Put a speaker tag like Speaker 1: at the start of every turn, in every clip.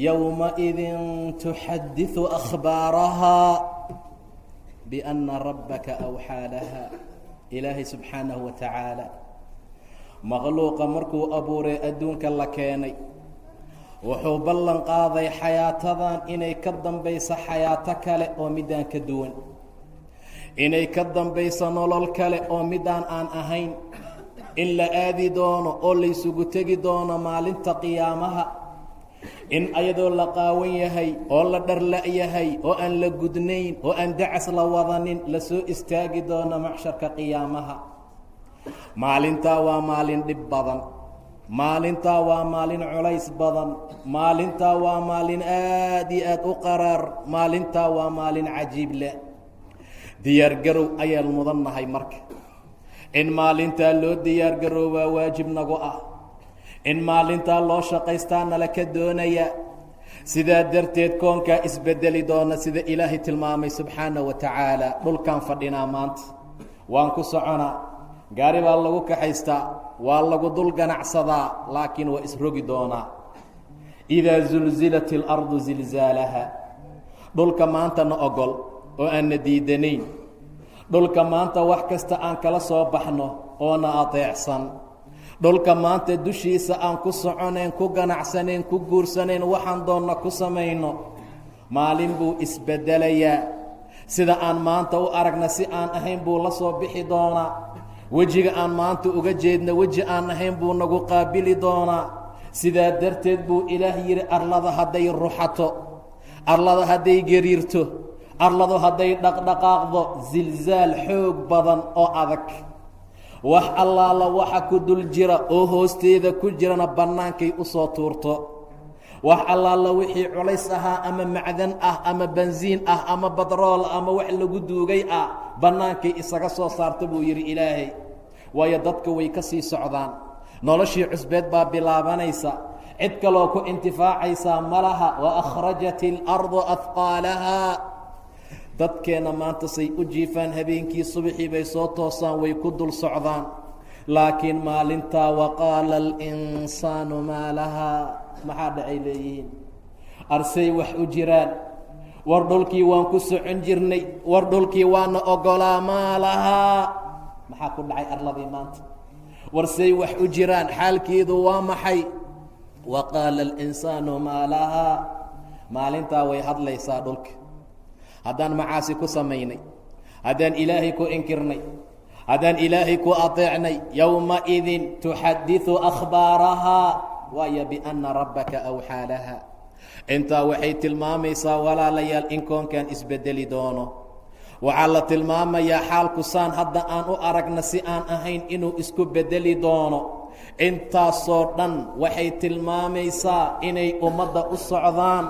Speaker 1: يومئذ تحدث أخبارها بأن ربك أوحى لها. إلaahay subxaanaه wa taعaalى makhluuqa markuu abuuray adduunka la keenay wuxuu ballan qaaday xayaatadan inay ka dambayso xayaato kale oo midaan ka duwan, inay ka dambayso nolol kale oo midaan aan ahayn, in la aadi doono oo laysugu tegi doono maalinta qiyaamaha, in ayadoo la qaawan yahay oo la dharla-yahay oo aan la gudnayn oo aan dacas la wadanin la soo istaagi doono macsharka qiyaamaha. maalintaa waa maalin dhib badan, maalintaa waa maalin culays badan, maalintaa waa maalin aad iyo aad u qaraar, maalintaa waa maalin cajiib leh. diyaargarow ayaan mudannahay marka in maalintaa loo diyaargaroobaa waajib nagu ah, in maalintaa loo shaqaystaa nala ka doonaya. sidaa darteed koonkaa isbedeli doona sida ilaahay tilmaamay subxaana wa tacaala. dhulkaan fadhinaa maanta, waan ku soconaa, gaari baa lagu kaxaystaa, waa lagu dul ganacsadaa, laakiin waa isrogi doonaa. idaa zulzilat اlardu zilzaalaha. dhulka maanta na ogol oo aan na diidanayn, dhulka maanta wax kasta aan kala soo baxno oo na ateecsan, dhulka maanta dushiisa aan ku soconayn, ku ganacsanayn, ku guursanayn, waxaan doonna ku samayno, maalin buu isbedelayaa. sida aan maanta u aragna si aan ahayn buu la soo bixi doonaa. wejiga aan maanta uga jeedna weji aan ahayn buu nagu qaabili doonaa. sidaa darteed buu ilaah yidhi arlada hadday ruxato, arlada hadday gariirto, arladu hadday dhaqdhaqaaqdo, zilzaal xoog badan oo adag, wax allaala waxa ku dul jira oo hoosteeda ku jirana bannaankay u soo tuurto. wax allaala wixii culays ahaa ama macdan ah ama bensiin ah ama badrool ama wax lagu duugay ah bannaankay isaga soo saarta buu yidhi ilaahay. waayo dadka way ka sii socdaan, noloshii cusbeed baa bilaabanaysa, cid kaloo ku intifaacaysaa ma laha. wa akhrajat اlardu ahqaalahaa. dadkeenna maanta say u jiifaan habeenkii subaxii bay soo toosaan, way ku dul socdaan, laakiin maalintaa waqaala اlinsaanu maa lahaa. maxaa dhacay leeyihiin? arsay wax u jiraan? war dhulkii waan ku socon jirnay, war dhulkii waana ogolaa, maa lahaa. maxaa ku dhacay arladii maanta? war say wax u jiraan? xaalkeedu waa maxay? waqaala اlinsaanu maa lahaa. maalintaa way hadlaysaa dhulka. haddaan macaasi ku samaynay, haddaan ilaahay ku inkirnay, haddaan ilaahay ku ateecnay, yowmaidin tuxadiثu akhbaarahaa. waayo biأnna rabbaka awxaa laha. intaa waxay tilmaamaysaa walaalayaal in koonkan isbedeli doono. waxaa la tilmaamayaa xaalku saan hadda aan u aragna si aan ahayn inuu isku bedeli doono. intaasoo dhan waxay tilmaamaysaa inay ummadda u socdaan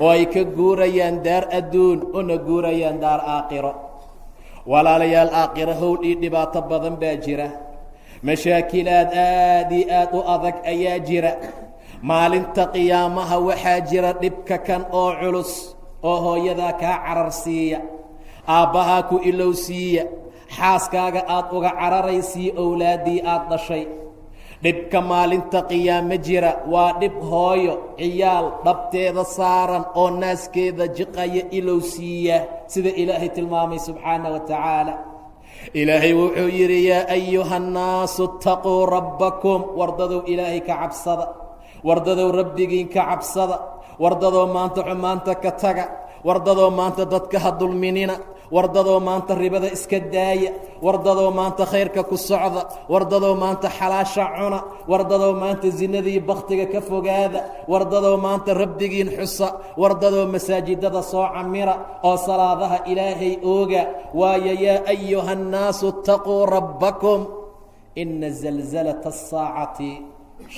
Speaker 1: oo ay ka guurayaan daar adduun una guurayaan daar aakhiro. walaalayaal aakhiro howl iyo dhibaato badan baa jira, mashaakilaad aad iyo aad u adag ayaa jira. maalinta qiyaamaha waxaa jira dhibka kan oo culus oo hooyadaa kaa cararsiiya, aabbahaa ku ilowsiiya, xaaskaaga aad uga cararaysiiya owlaaddii aad dhashay. dhibka maalinta qiyaamo jira waa dhib hooyo ciyaal dhabteeda saaran oo naaskeeda jiqaya ilowsiiya, sida ilaahay tilmaamay subxaana wa tacaala. ilaahay wuxuu yidhi yaa ayuha الnaasu اtaquu rabbakum. wardadow ilaahay ka cabsada, wardadow rabbigiin ka cabsada, wardadoo maanta xumaanta ka taga, wardadoo maanta dadka ha dulminina, wardadoo maanta ribada iska daaya, wardadoo maanta khayrka ku socda, wardadoo maanta xalaasha cuna, wardadoo maanta zinadii baktiga ka fogaada, wardadoo maanta rabbigiin xusa, wardadoo masaajidada soo camira oo salaadaha ilaahay ooga. waayo yaa ayuha الnaasu اtaquu rabbakum ina zalzalaةa الsaacati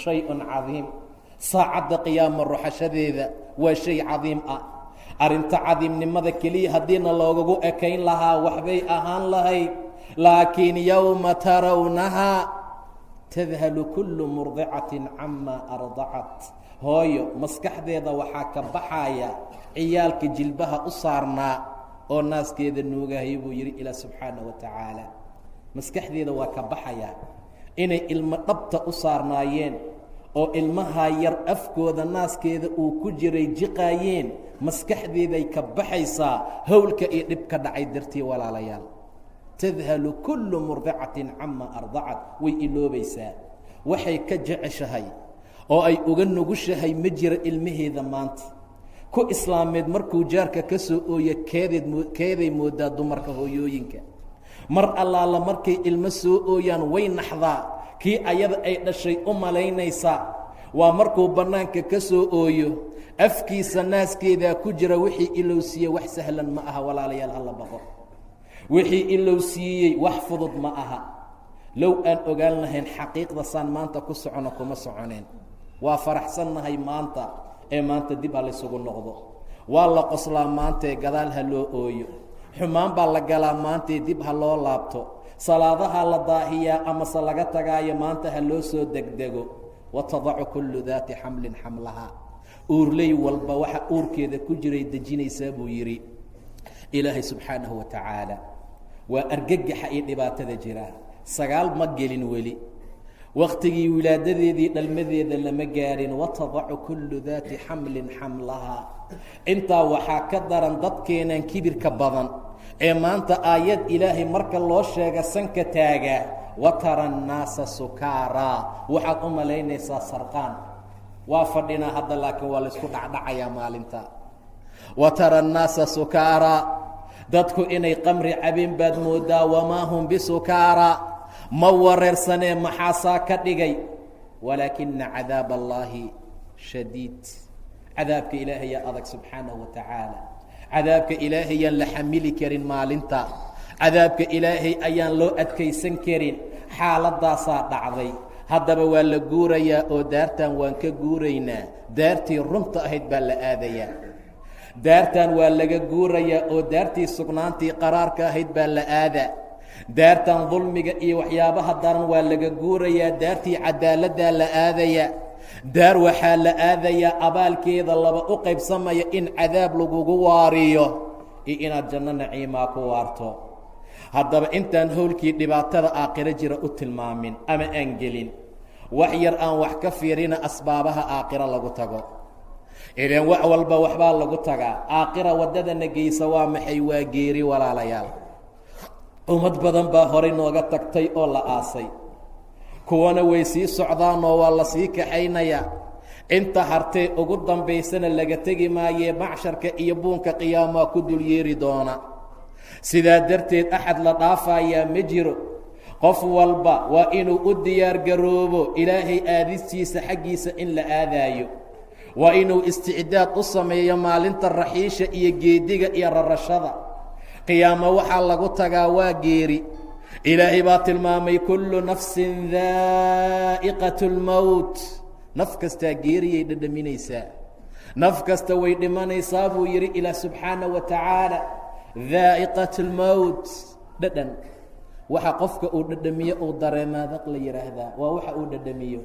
Speaker 1: shay cadiim. saacadda qiyaama ruxashadeeda waa shay cadiim ah. arrinta cadiimnimada keliya haddiina loogagu ekayn lahaa waxbay ahaan lahayd, laakiin yowma tarawnahaa tadhalu kullu murdicatin camaa ardacat. hooyo maskaxdeeda waxaa ka baxaya ciyaalka jilbaha u saarnaa oo naaskeeda nuugahaya buu yidhi ilaah subxaana wa tacaala. maskaxdeeda waa ka baxaya inay ilmo dhabta u saarnaayeen oo ilmaha yar afkooda naaskeeda uu ku jiray jiqaayeen maskaxdeeday ka baxaysaa howlka iyo dhib ka dhacay dartii walaalayaal. tadhalu kullu murdicatin cama ardacat, way iloobaysaa waxay ka jeceshahay oo ay uga nugushahay ma jira ilmaheeda maanta. ku islaameed markuu jaarka ka soo ooya keeday moodaa dumarka hooyooyinka. mar allaala markay ilmo soo ooyaan way naxdaa, kii ayada ay dhashay u malaynaysaa. waa markuu bannaanka ka soo ooyo afkiisa naaskeedaa ku jira wixii ilowsiiye wax sahlan ma aha walaalayaal, hala baqo. wixii ilowsiiyey wax fudud ma aha. low aan ogaan lahayn xaqiiqda saan maanta ku socono kuma soconeen. waa faraxsannahay maanta ee maanta dib ha laysugu noqdo. waa la qoslaa maantaee gadaal ha loo ooyo. xumaan baa la galaa maantaee dib ha loo laabto. salaadaha la daahiyaa amase laga tagaayo maanta ha loo soo degdego. watadacu kullu daati xamlin xamlahaa, uurley walba waxa uurkeeda ku jiray dejinaysaa buu yidhi ilaahay subxaanahu wa tacaala. waa argagaxa iyo dhibaatada jira. 9 ma gelin weli, waktigii wilaadadeedii dhalmadeeda lama gaarin. watadacu kullu daati xamlin xamlahaa. intaa waxaa ka daran dadkeenan kibirka badan ee maanta aayad ilaahay marka loo sheega sanka taagaa. watara annaasa sukaaraa, waxaad u malaynaysaa sarqaan. waa fadhinaa hadda, laakiin waa laysku dhacdhacayaa maalinta. watara annaasa sukaaraa, dadku inay qamri cabeen baad moodaa. wamaa hum bisukaaraa, ma wareersanee maxaasaa ka dhigay. walaakina cadaab allaahi shadiid, cadaabka ilaahayaa adag subxaanahu wa tacaala. cadaabka ilaahayaan la xamili karin maalinta. cadaabka ilaahay ayaan loo adkaysan karin. xaaladaasaa dhacday. haddaba waa la guurayaa oo daartan waan ka guuraynaa. daartii runta ahayd baa la aadayaa. daartan waa laga guurayaa oo daartii sugnaantii qaraarka ahayd baa la aadaa. daartan dulmiga iyo waxyaabaha daran waa laga guurayaa. daartii cadaaladdaa la aadayaa. daar waxaa la aadayaa abaalkeeda laba u qaybsamaya, in cadaab lagugu waariyo iyo inaad janno naciimaa ku waarto. haddaba intaan howlkii dhibaatada aakhiro jira u tilmaamin ama aan gelin, wax yar aan wax ka fiirina asbaabaha aakhiro lagu tago. ileen wax walba waxbaa lagu tagaa. aakhira waddadana geysa waa maxay? waa geeri walaalayaal. ummad badan baa horay nooga tagtay oo la aasay. kuwana way sii socdaanoo waa la sii kaxaynayaa. inta hartee ugu dambaysana laga tegi maayee macsharka iyo buunka qiyaamaa ku dul yeeri doona. sidaa darteed axad la dhaafayaa ma jiro. qof walba waa inuu u diyaar garoobo ilaahay aadistiisa xaggiisa in la aadaayo. waa inuu isticdaad u sameeyo maalinta raxiisha iyo geediga iyo rarashada. qiyaamo waxaa lagu tagaa waa geeri. ilaahay baa tilmaamay kullu nafsin daa'iqatu lmowt, naf kastaa geeriyay dhadhaminaysaa. naf kasta way dhimanaysaa buu yidhi ilaah subxaanahu wa tacaala. daa'iqat lmowt, dhadhan waxa qofka uu dhadhamiyo uu dareemaadaq la yidhaahdaa. waa waxa uu dhadhamiyo.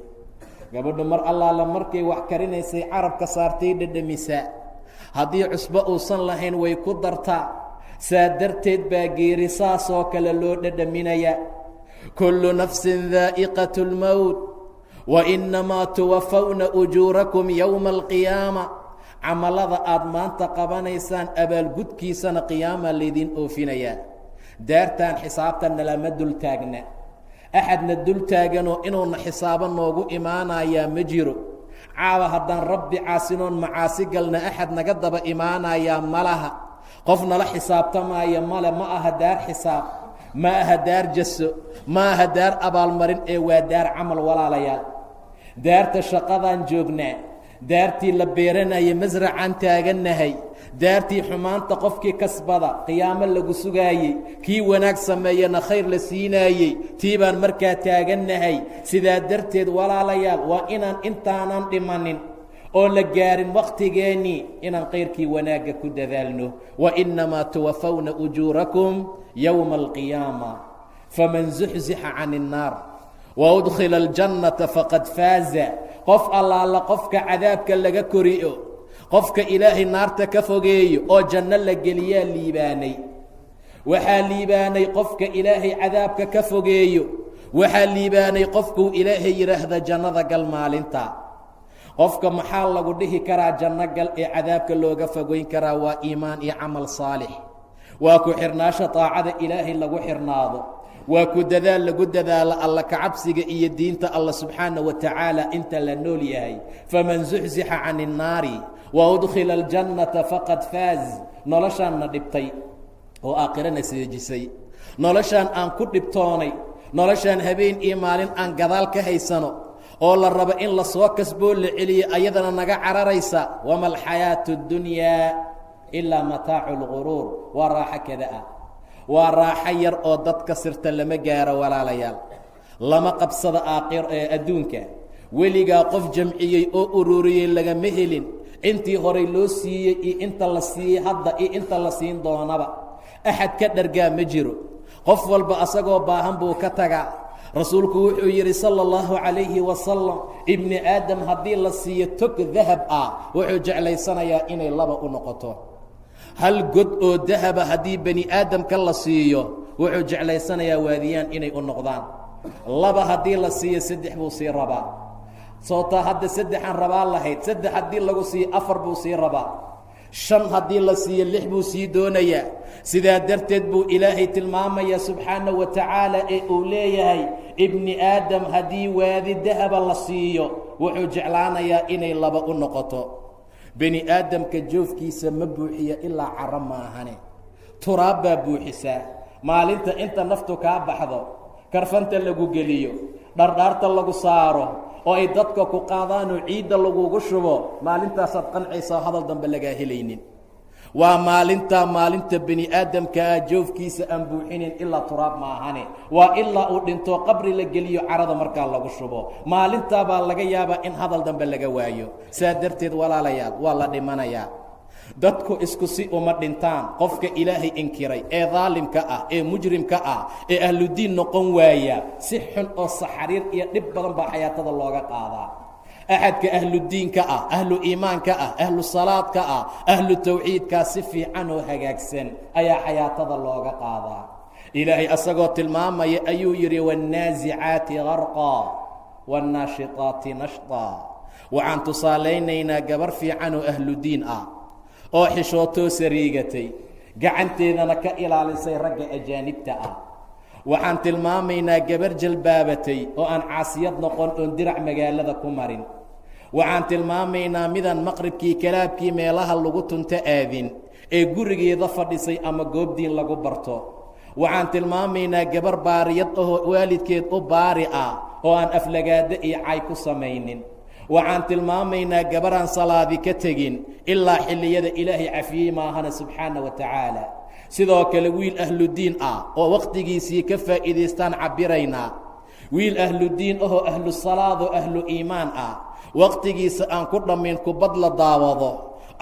Speaker 1: gabadhu mar allaala markay wax karinaysay carabka saartay dhadhamisaa. haddii cusbo uusan lahayn way ku dartaa. saa darteed baa geeri saasoo kale loo dhadhaminayaa. kullu nafsin daa'iqatu lmowt wa inamaa tuwafawna ujuurakum yowma alqiyaama. camalada aad maanta qabanaysaan abaalgudkiisana qiyaama laydin oofinayaa. daartan xisaabtanna lama dul taagna. axadna dul taaganoo inuuna xisaabo noogu imaanayaa ma jiro. caawa haddaan rabbi caasinoon macaasi galna axad naga daba imaanayaa ma laha. qof nala xisaabtamaaya male. ma aha daar xisaab, ma aha daar jaso, ma aha daar abaalmarin ee waa daar camal walaalayaal. daarta shaqadaan joognaa. daartii la beeranayay masracaan taagannahay. daartii xumaanta qofkii kasbada qiyaamo lagu sugaayey, kii wanaag sameeyana khayr la siinaayey, tii baan markaa taagannahay. sidaa darteed walaalayaal waa inaan intaanan dhimanin oo la gaarin wakhtigeennii inaan kayrkii wanaagga ku dadaalno. wainamaa tuwafawna ujuurakum yowma alqiyaama faman zuxzixa can الnaar waudkhila اljannata faqad faaza. qof allaala qofka cadaabka laga koriyo, qofka ilaahay naarta ka fogeeyo oo janno la geliyaa liibaanay. waxaa liibaanay qofka ilaahay cadaabka ka fogeeyo, waxaa liibaanay qofkuu ilaahay yidhaahda jannada gal maalinta. qofka maxaa lagu dhihi karaa janno gal ee cadaabka looga fogeyn karaa? waa iimaan iyo camal saalix, waa ku xirnaasho taacada ilaahay lagu xirnaado, waa ku dadaal lagu dadaalo alla kacabsiga iyo diinta alla subxaana wa tacaala inta la nool yahay. faman zuxzixa can الnaari wa udkhila اljannata faqad faaz. noloshaanna dhibtay oo aakhirana seejisay, noloshaan aan ku dhibtoonay, noloshaan habeen iyo maalin aan gadaal ka haysano oo la rabo in la soo kasboo la celiyo ayadana naga cararaysa. wama alxayaaةu اdunyaa ilaa mataacu اlguruur. waa raaxo kada ah, waa raaxo yar oo dadka sirta lama gaaro walaalayaal, lama qabsado adduunka. weligaa qof jamciyey oo ururiyey lagama helin. intii horey loo siiyey iyo inta la siiyey hadda iyo inta la siin doonaba axad ka dhargaa ma jiro. qof walba asagoo baahan buu ka tagaa. rasuulku wuxuu yidhi salى اllahu calayhi wasalam, ibni aadam haddii la siiyo tog dahab ah wuxuu jeclaysanayaa inay laba u noqoto. hal god oo dahaba haddii bani aadamka la siiyo wuxuu jeclaysanayaa waadiyaan inay u noqdaan. laba haddii la siiyo saddex buu sii rabaa. sootaa hadda saddexaan rabaa lahayd, saddex haddii lagu siiyo afar buu sii rabaa. shan haddii la siiyo lix buu sii doonayaa. sidaa darteed buu ilaahay tilmaamaya subxaana wa tacaala ee uu leeyahay, ibni aadam haddii waadi dahaba la siiyo wuxuu jeclaanayaa inay laba u noqoto. bani aadamka joofkiisa ma buuxiya ilaa caro maahane, turaab baa buuxisaa. maalinta inta naftu kaa baxdo, karfanta lagu geliyo, dhardhaarta lagu saaro oo ay dadka ku qaadaanoo ciidda lagugu shubo, maalintaasaad qancaysaa hadal dambe lagaa helaynin. waa maalinta bani aadamkaa joofkiisa aan buuxinin ilaa turaab maahane, waa ilaa uu dhinto qabri la geliyo carada markaa lagu shubo. maalintaa baa laga yaabaa in hadal dambe laga waayo. saa darteed walaalayaal waa la dhimanayaa. dadku isku si uma dhintaan. qofka ilaahay inkiray ee daalimka ah ee mujrimka ah ee ahludiin noqon waaya, si xun oo saxariir iyo dhib badan baa xayaatada looga qaadaa. axadka ahludiinka ah, ahlu iimaanka ah, ahlu salaadka ah, ahlu tawxiidkaa si fiican oo hagaagsan ayaa xayaatada looga qaadaa. ilaahay asagoo tilmaamaya ayuu yidhi, waannaasicaati garqa waannaashitaati nashtaa. waxaan tusaalaynaynaa gabar fiican oo ahludiin ah oo xishootoo sariigatay, gacanteedana ka ilaalisay ragga ajaanibta ah. waxaan tilmaamaynaa gabar jalbaabatay oo aan caasiyad noqon oon dirac magaalada ku marin. waxaan tilmaamaynaa midaan maqribkii kalaabkii meelaha lagu tunto aadin ee gurigeeda fadhisay ama goobdiin lagu barto. waxaan tilmaamaynaa gabar baariyad ahoo waalidkeed u baari ah oo aan aflagaado iyo cay ku samaynin. waxaan tilmaamaynaa gabaraan salaadi ka tegin ilaa xilliyada ilaahay cafiyey maahana subxaana wa tacaala. sidoo kale wiil ahludiin ah oo wakhtigiisii ka faa'iidaystaan cabiraynaa. wiil ahludiin ahoo ahlu salaadoo ahlu iimaan ah, wakhtigiisa aan ku dhammayn kubad la daawado,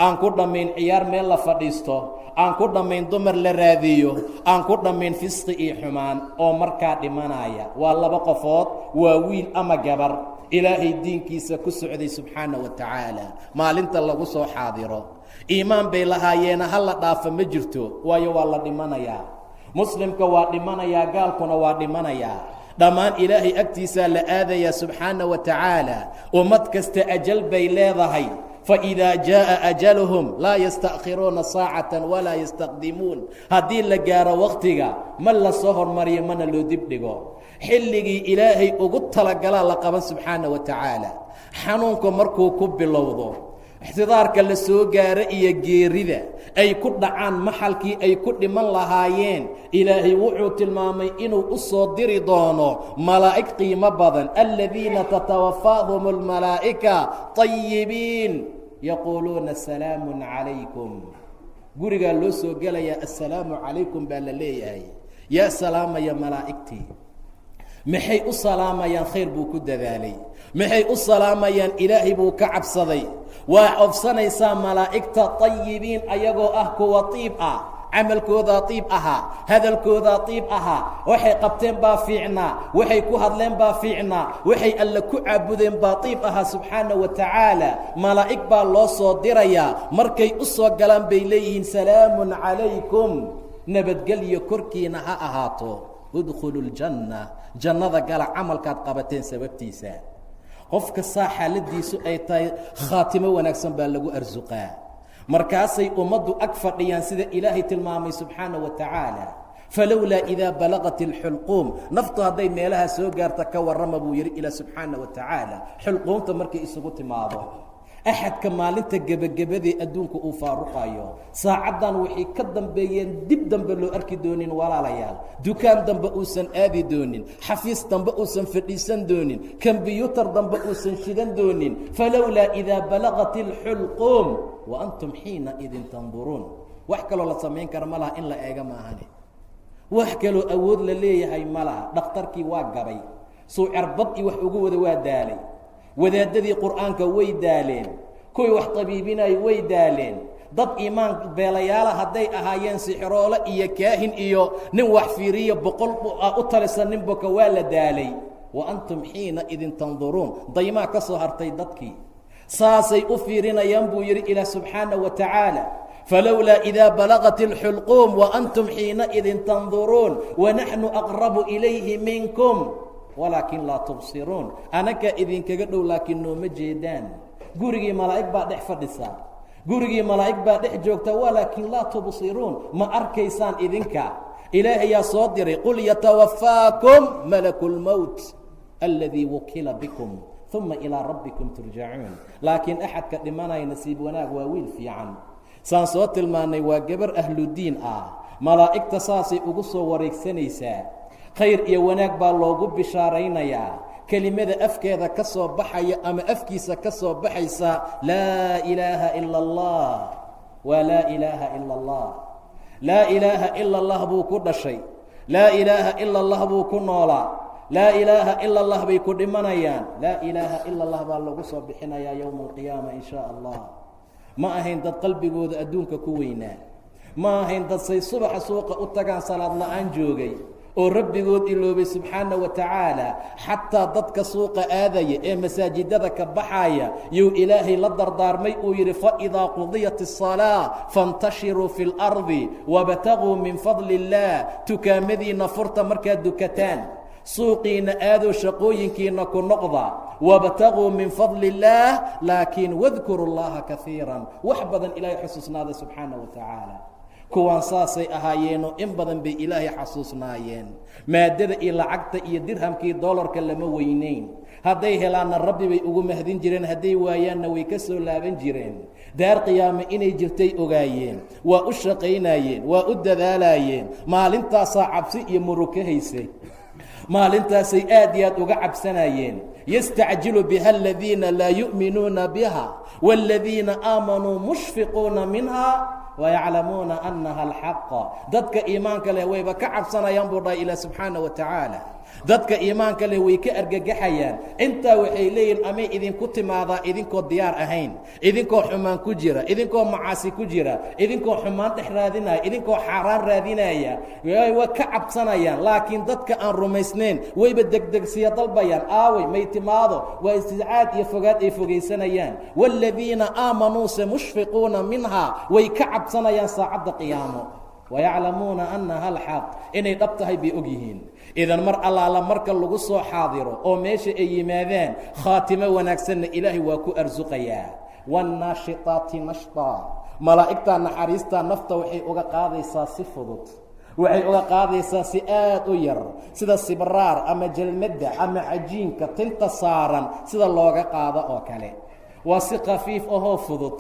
Speaker 1: aan ku dhammayn ciyaar meel la fadhiisto, aan ku dhammayn dumar la raadiyo, aan ku dhammayn fisqi iyo xumaan oo markaa dhimanaya. waa laba qofood, waa wiil ama gabar ilaahay diinkiisa ku socday subxaana wa tacaala. maalinta lagu soo xaadiro iimaan bay lahaayeena ha la dhaafa ma jirto, waayo waa la dhimanayaa. muslimka waa dhimanayaa, gaalkuna waa dhimanayaa. dhammaan ilaahay agtiisaa la aadayaa subxaana wa tacaala. ummad kasta ajal bay leedahay. faidaa jaaءa ajaluhum laa yastakhiruuna saacata walaa yastaqdimuun. haddii la gaaro wakhtiga ma la soo hormariyo mana loo dibdhigo. xilligii ilaahay ugu talagalaa la qaban subxaana wa tacaala. xanuunku markuu ku bilowdo, ixtidaarka la soo gaaro iyo geerida ay ku dhacaan maxalkii ay ku dhiman lahaayeen, ilaahay wuxuu tilmaamay inuu u soo diri doono malaa'ig qiimo badan. aladiina tatawaffaahum almalaa'ika طayibiin yaquuluuna salaamu calaykum. gurigaa loo soo gelayaa assalaamu calaykum baa la leeyahay. yaa salaamaya malaa'igtii. maxay u salaamayaan? khayr buu ku dadaalay. maxay u salaamayaan? ilaahay buu ka cabsaday. waa codsanaysaa malaa'igta طayibiin ayagoo ah kuwa tiib ah, camalkoodaa tiib ahaa, hadalkoodaa tiib ahaa, waxay qabteen baa fiicnaa, waxay ku hadleen baa fiicnaa, waxay alle ku caabudeen baa tiib ahaa subxaana wa tacaala. malaa'ig baa loo soo dirayaa. markay u soo galaan bay leeyihiin salaamun calaykum, nabadgelyo korkiina ha ahaato. udkhulu ljanna, jannada gala camalkaad qabateen sababtiisa. qofka saa xaaladiisu ay tahay khaatimo wanaagsan baa lagu arsuqaa. markaasay ummaddu ag fadhiyaan sida ilaahay tilmaamay subxaana wa tacaala, falowlaa idaa balaqat اlxulquum, naftu hadday meelaha soo gaarta ka warrama buu yidhi ilaa subxaana wa tacaala. xulquumta markay isugu timaado, axadka maalinta gebagabadii adduunka uu faaruqayo, saacaddan waxay ka dambeeyeen dib dambe loo arki doonin walaalayaal, dukaan dambe uusan aadi doonin, xafiis dambe uusan fadhiisan doonin, kombiyuutar dambe uusan shidan doonin. falowlaa idaa balaqat اlxulquum wa antum xiina idin tanduruun. wax kaloo la samayn kara ma laha in la eega maahane, wax kaloo awood la leeyahay ma laha. dhakhtarkii waa gabay, suu cirbad iyo wax ugu wada waa daalay, wadaadadii qur'aanka way daaleen, kuwii wax tabiibinay way daaleen, dad iimaan beelayaala hadday ahaayeen sixiroole iyo kaahin iyo nin wax fiiriya boqol u talisan nin boka waa la daalay. wa antum xiina idin tanduruun, daymaa ka soo hartay dadkii, saasay u fiirinayaan buu yidhi ilaah subxaana wa tacaala. falowlaa idaa balaqat اlxulquum wa antum xiina idin tanduruun wanaxnu aqrabu ilayhi minkum walaakin laa tubsiruun. anagaa idinkaga dhow laakiin nooma jeedaan. gurigii malaa'ig baa dhex fadhisa, gurigii malaa'ig baa dhex joogta, walaakin laa tubsiruun, ma arkaysaan idinka. ilaahayaa soo diray, qul yatawafaakum malaku lmowt aladii wukila bikum uma ilaa rabbikum turjacuun. laakiin axadka dhimanaya nasiib wanaag waa wiil fiican. saan soo tilmaannay waa gabar ahludiin ah, malaa'igta saasay ugu soo wareegsanaysaa, khayr iyo wanaag baa loogu bishaaraynayaa. kelimada afkeeda ka soo baxaya ama afkiisa ka soo baxaysa, laa ilaaha ila allah, waa laa ilaaha ila allah. laa ilaaha ila allah buu ku dhashay, laa ilaaha ila allah buu ku noolaa, laa ilaaha ila allah bay ku dhimanayaan. laa ilaaha ila allah baa lagu soo bixinayaa yowma alqiyaama in shaa allah. ma ahayn dad qalbigooda adduunka ku weynaa, ma ahayn dad say subaxa suuqa u tagaan salaad la'aan joogay oo rabbigood iloobay subxaana wa tacaala. xataa dadka suuqa aadaya ee masaajidada ka baxaya yuu ilaahay la dardaarmay uu yidhi, faidaa qudiyat الصalaa faاntashiruu fi اlardi wabtaguu min fadli اllah. tukaamadiina furta markaad dukataan, suuqiina aadoo shaqooyinkiina ku noqda, wabtaguu min fadli اllaah, laakiin wadkuru llaha kaiira, wax badan ilaahay xusuusnaada subxaana wa tacaala. kuwaan saasay ahaayeenoo in badan bay ilaahay xasuusnaayeen. maadada iyo lacagta iyo dirhamkii doolarka lama weyneyn, hadday helaanna rabbi bay ugu mahdin jireen, hadday waayaanna way ka soo laaban jireen. daar qiyaame inay jirtay ogaayeen, waa u shaqaynayeen, waa u dadaalaayeen. maalintaasaa cabsi iyo murug ka haysay, maalintaasay aad iyo aad uga cabsanayeen. yastacjilu biha aladiina laa yu'minuuna biha wاladiina aamanuu mushfiquuna minha wayaclamuuna annaha alxaqa. dadka iimaanka leh wayba ka cabsanayaan buu dhahay ilaah subxaana wa tacaala. dadka iimaanka leh way ka argagaxayaan. intaa waxay leeyihin amay idinku timaadaa idinkoo diyaar ahayn, idinkoo xumaan ku jira, idinkoo macaasi ku jira, idinkoo xumaan dhex raadinaya, idinkoo xaaraan raadinaya. waa ka cabsanayaan. laakiin dadka aan rumaysnayn wayba degdegsiya dalbayaan, aaway may timaado. waa istidcaad iyo fogaad ay fogaysanayaan. wاladiina aamanuuse mushfiquuna minha, way ka cabsanayaan saacadda qiyaamo. wayaclamuuna annaha alxaq, inay dhab tahay bay og yihiin. idan mar allaala marka lagu soo xaadiro oo meesha ay yimaadaan, khaatimo wanaagsanna ilaahay waa ku arsuqayaa. waannaashitaati nashtaa, malaa'igtaa naxariistaa nafta waxay uga qaadaysaa si fudud, waxay uga qaadaysaa si aad u yar, sida sibraar ama jalmadda ama cajiinka tinta saaran sida looga qaado oo kale. waa si khafiif ahoo fudud,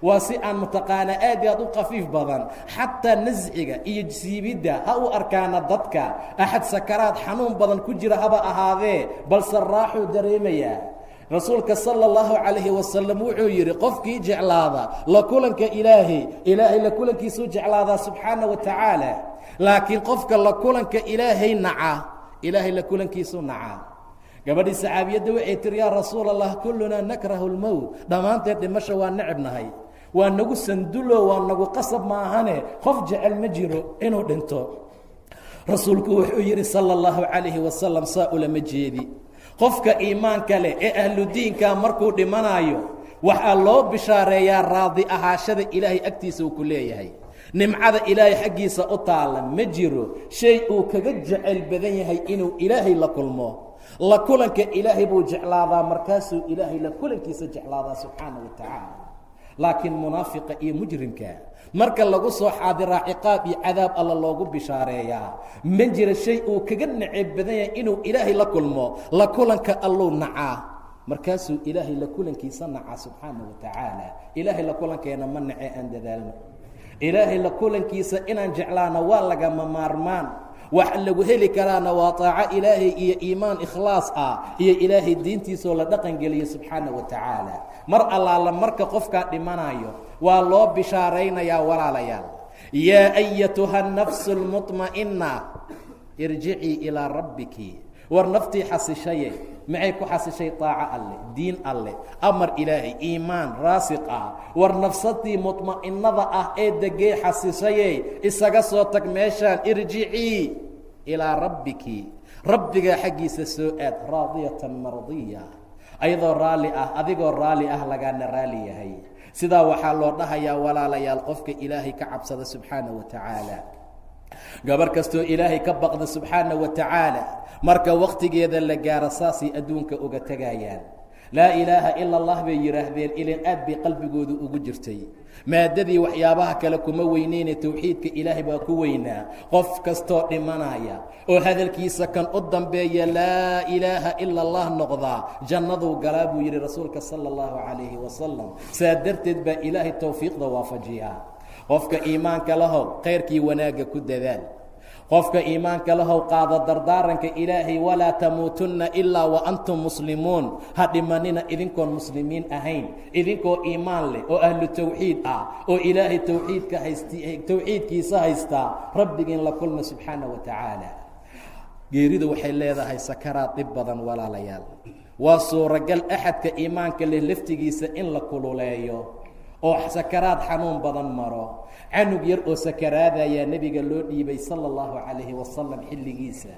Speaker 1: waa si aan mataqaanaa aad iyo aad u khafiif badan. xataa nasciga iyo siibidda ha u arkaana dadka axad sakaraad xanuun badan ku jira haba ahaadee, balse raaxuu dareemayaa. rasuulka sala اllahu calayhi wasalam wuxuu yidhi, qofkii jeclaada la kulanka ilaahay, ilaahay la kulankiisuu jeclaadaa subxaana wa tacaala. laakiin qofka la kulanka ilaahay naca, ilaahay la kulankiisuu nacaa. gabadhii saxaabiyadda waxay tihi, yaa rasuul allah, kullunaa nakrahu lmowt, dhammaanteed dhimasho waa necebnahay, waa nagu sandulo, waa nagu qasab maahane qof jecel ma jiro inuu dhinto. rasuulku wuxuu yidhi sala اllahu calayhi wasalam, saa ulama jeedi. qofka iimaanka leh ee ahludiinka markuu dhimanaayo waxaa loo bishaareeyaa raadi ahaashada ilaahay agtiisa uu ku leeyahay. nimcada ilaahay xaggiisa u taalla ma jiro shay uu kaga jecel badan yahay inuu ilaahay la kulmo. la kulanka ilaahay buu jeclaadaa, markaasuu ilaahay la kulankiisa jeclaadaa subxaana wa tacaala. laakiin munaafiqa iyo mujrimka marka lagu soo xaadiraa ciqaab iyo cadaab alla loogu bishaareeyaa, ma jira shay uu kaga neceb badan yahay inuu ilaahay la kulmo. la kulanka alluu nacaa, markaasuu ilaahay la kulankiisa nacaa subxaana wa tacaala. ilaahay la kulankeena ma nace aan dadaalno. ilaahay la kulankiisa inaan jeclaana waa lagama maarmaan. waxa lagu heli karaana waa taaco ilaahay iyo iimaan ikhlaas ah iyo ilaahay diintiisoo la dhaqan geliyo subxaana wa tacaala. mar allaala marka qofkaa dhimanayo waa loo bishaaraynayaa walaalayaal. yaa ayatuha nafsu lmuطma'ina irjicii ilaa rabbiki. war naftii xasishaye maxay ku xasishay taaco alleh, diin alleh, amar ilaahay, iimaan raasiq ah. war nafsadii mudma'innada ah ee degey xasishaye isaga soo tag meeshaan. irjicii ilaa rabbiki, rabbigaa xaggiisa soo aad. raadiyatan mardiya, ayadoo raalli ah, adigoo raalli ah lagaana raali yahay. sidaa waxaa loo dhahayaa walaalayaal qofka ilaahay ka cabsada subxaana wa tacaala. gabar kastoo ilaahay ka baqda subxaana wa tacaala marka wakhtigeeda la gaaro saasay adduunka uga tegayaan. laa ilaaha ila allah bay yidhaahdeen ilan aad bay qalbigoodu ugu jirtay. maadadii waxyaabaha kale kuma weyneyne towxiidka ilaahay baa ku weynaa. qof kastoo dhimanaya oo hadalkiisa kan u dambeeya laa ilaaha ila allah noqdaa jannaduu galaa buu yidhi rasuulka sala allahu calayhi wasalam. saa darteed baa ilaahay towfiiqda waafajiyaa. qofka iimaanka lahow khayrkii wanaagga ku dadaal. qofka iimaanka lahow qaado dardaaranka ilaahay, walaa tamuutunna ilaa wa antum muslimuun. ha dhimanina idinkoon muslimiin ahayn, idinkoo iimaan leh oo ahlu tawxiid ah oo ilaahay towxiidkiisa haystaa. rabbigiin la kulma subxaana wa tacaala. geeridu waxay leedahay sakaraad dhib badan walaalayaal. waa suuragal axadka iimaanka leh laftigiisa in la kululeeyo oo sakaraad xanuun badan maro. canug yar oo sakaraadayaa nebiga loo dhiibay sala allahu calayhi wasalam xilligiisa.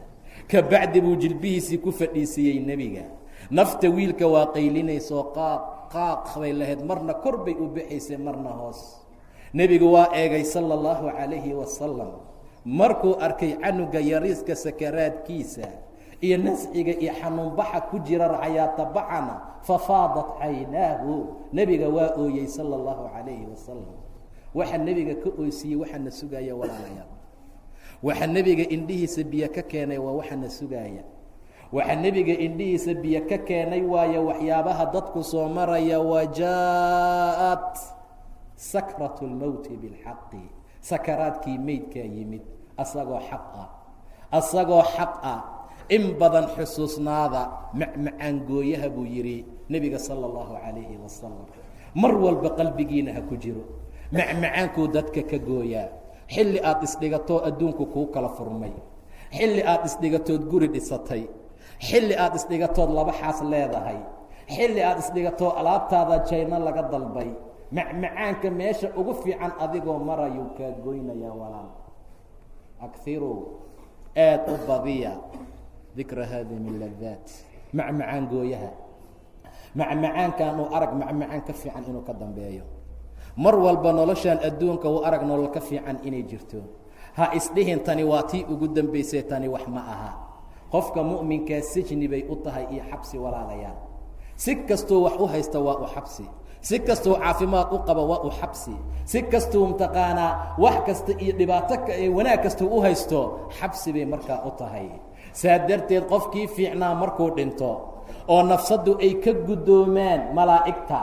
Speaker 1: ka bacdi buu jilbihiisii ku fadhiisiiyey nebiga. nafta wiilka waa qaylinaysoo qaaq bay lahayd, marna kor bay u baxaysay marna hoos. nebigu waa eegay sala allahu calayhi wasalam. markuu arkay canuga yariiska sakaraadkiisa iyo nasciga iyo xanuunbaxa ku jira racayaatabaxana fafaadat caynaahu. nebiga waa ooyey sala allahu calayhi wasalam. waxa nebiga ka oysiiyey waxaana sugaaya walaalayaal. waxa nebiga indhihiisa biyo ka keenay waa waxaana sugaaya. waxa nebiga indhihiisa biyo ka keenay waayo waxyaabaha dadku soo maraya. wajaa'at sakratu lmowti bilxaqi. sakaraadkii meydkaa yimid asagoo xaq ah, asagoo xaq ah. in badan xusuusnaada macmacaangooyaha buu yidhi nebiga sala allahu calayhi wasalam. mar walba qalbigiina ha ku jiro. macmacaankuu dadka ka gooyaa. xilli aad isdhigatoo adduunku kuu kala furmay, xilli aad isdhigatood guri dhisatay, xilli aad isdhigatood laba xaas leedahay, xilli aad isdhigatoo alaabtaada jayno laga dalbay. macmacaanka meesha ugu fiican adigoo marayuu kaa goynayaa walaal. akiruu aad u badiya dikra haadi min ladaat. macmacaan gooyaha, macmacaankan uu arag macmacaan ka fiican inuu ka dambeeyo. mar walba noloshaan adduunka uu arag nolol ka fiican inay jirto. ha isdhihin tani waa tii ugu dambaysay, tani wax ma aha. qofka mu'minkaa sijni bay u tahay iyo xabsi walaalayaal. si kastuu wax u haysta waa u xabsi, si kastuu caafimaad u qaba waa u xabsi, si kastuu mtaqaanaa wax kasta iyo dhibaato wanaag kastuu u haysto xabsi bay markaa u tahay. saa darteed qofkii fiicnaa markuu dhinto oo nafsaddu ay ka guddoomaan malaa'igta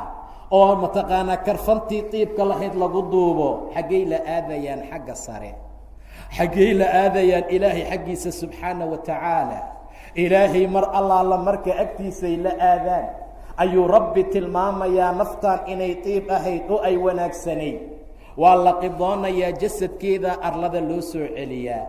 Speaker 1: oo mataqaanaa karfantii tiibka lahayd lagu duubo, xaggay la aadayaan? xagga sare. xaggay la aadayaan? ilaahay xaggiisa subxaana wa tacaala. ilaahay mar allaala marka agtiisay la aadaan ayuu rabbi tilmaamayaa naftaan inay tiib ahayd oo ay wanaagsanayd. waa la qidoonayaa, jasadkeeda arlada loo soo celiyaa.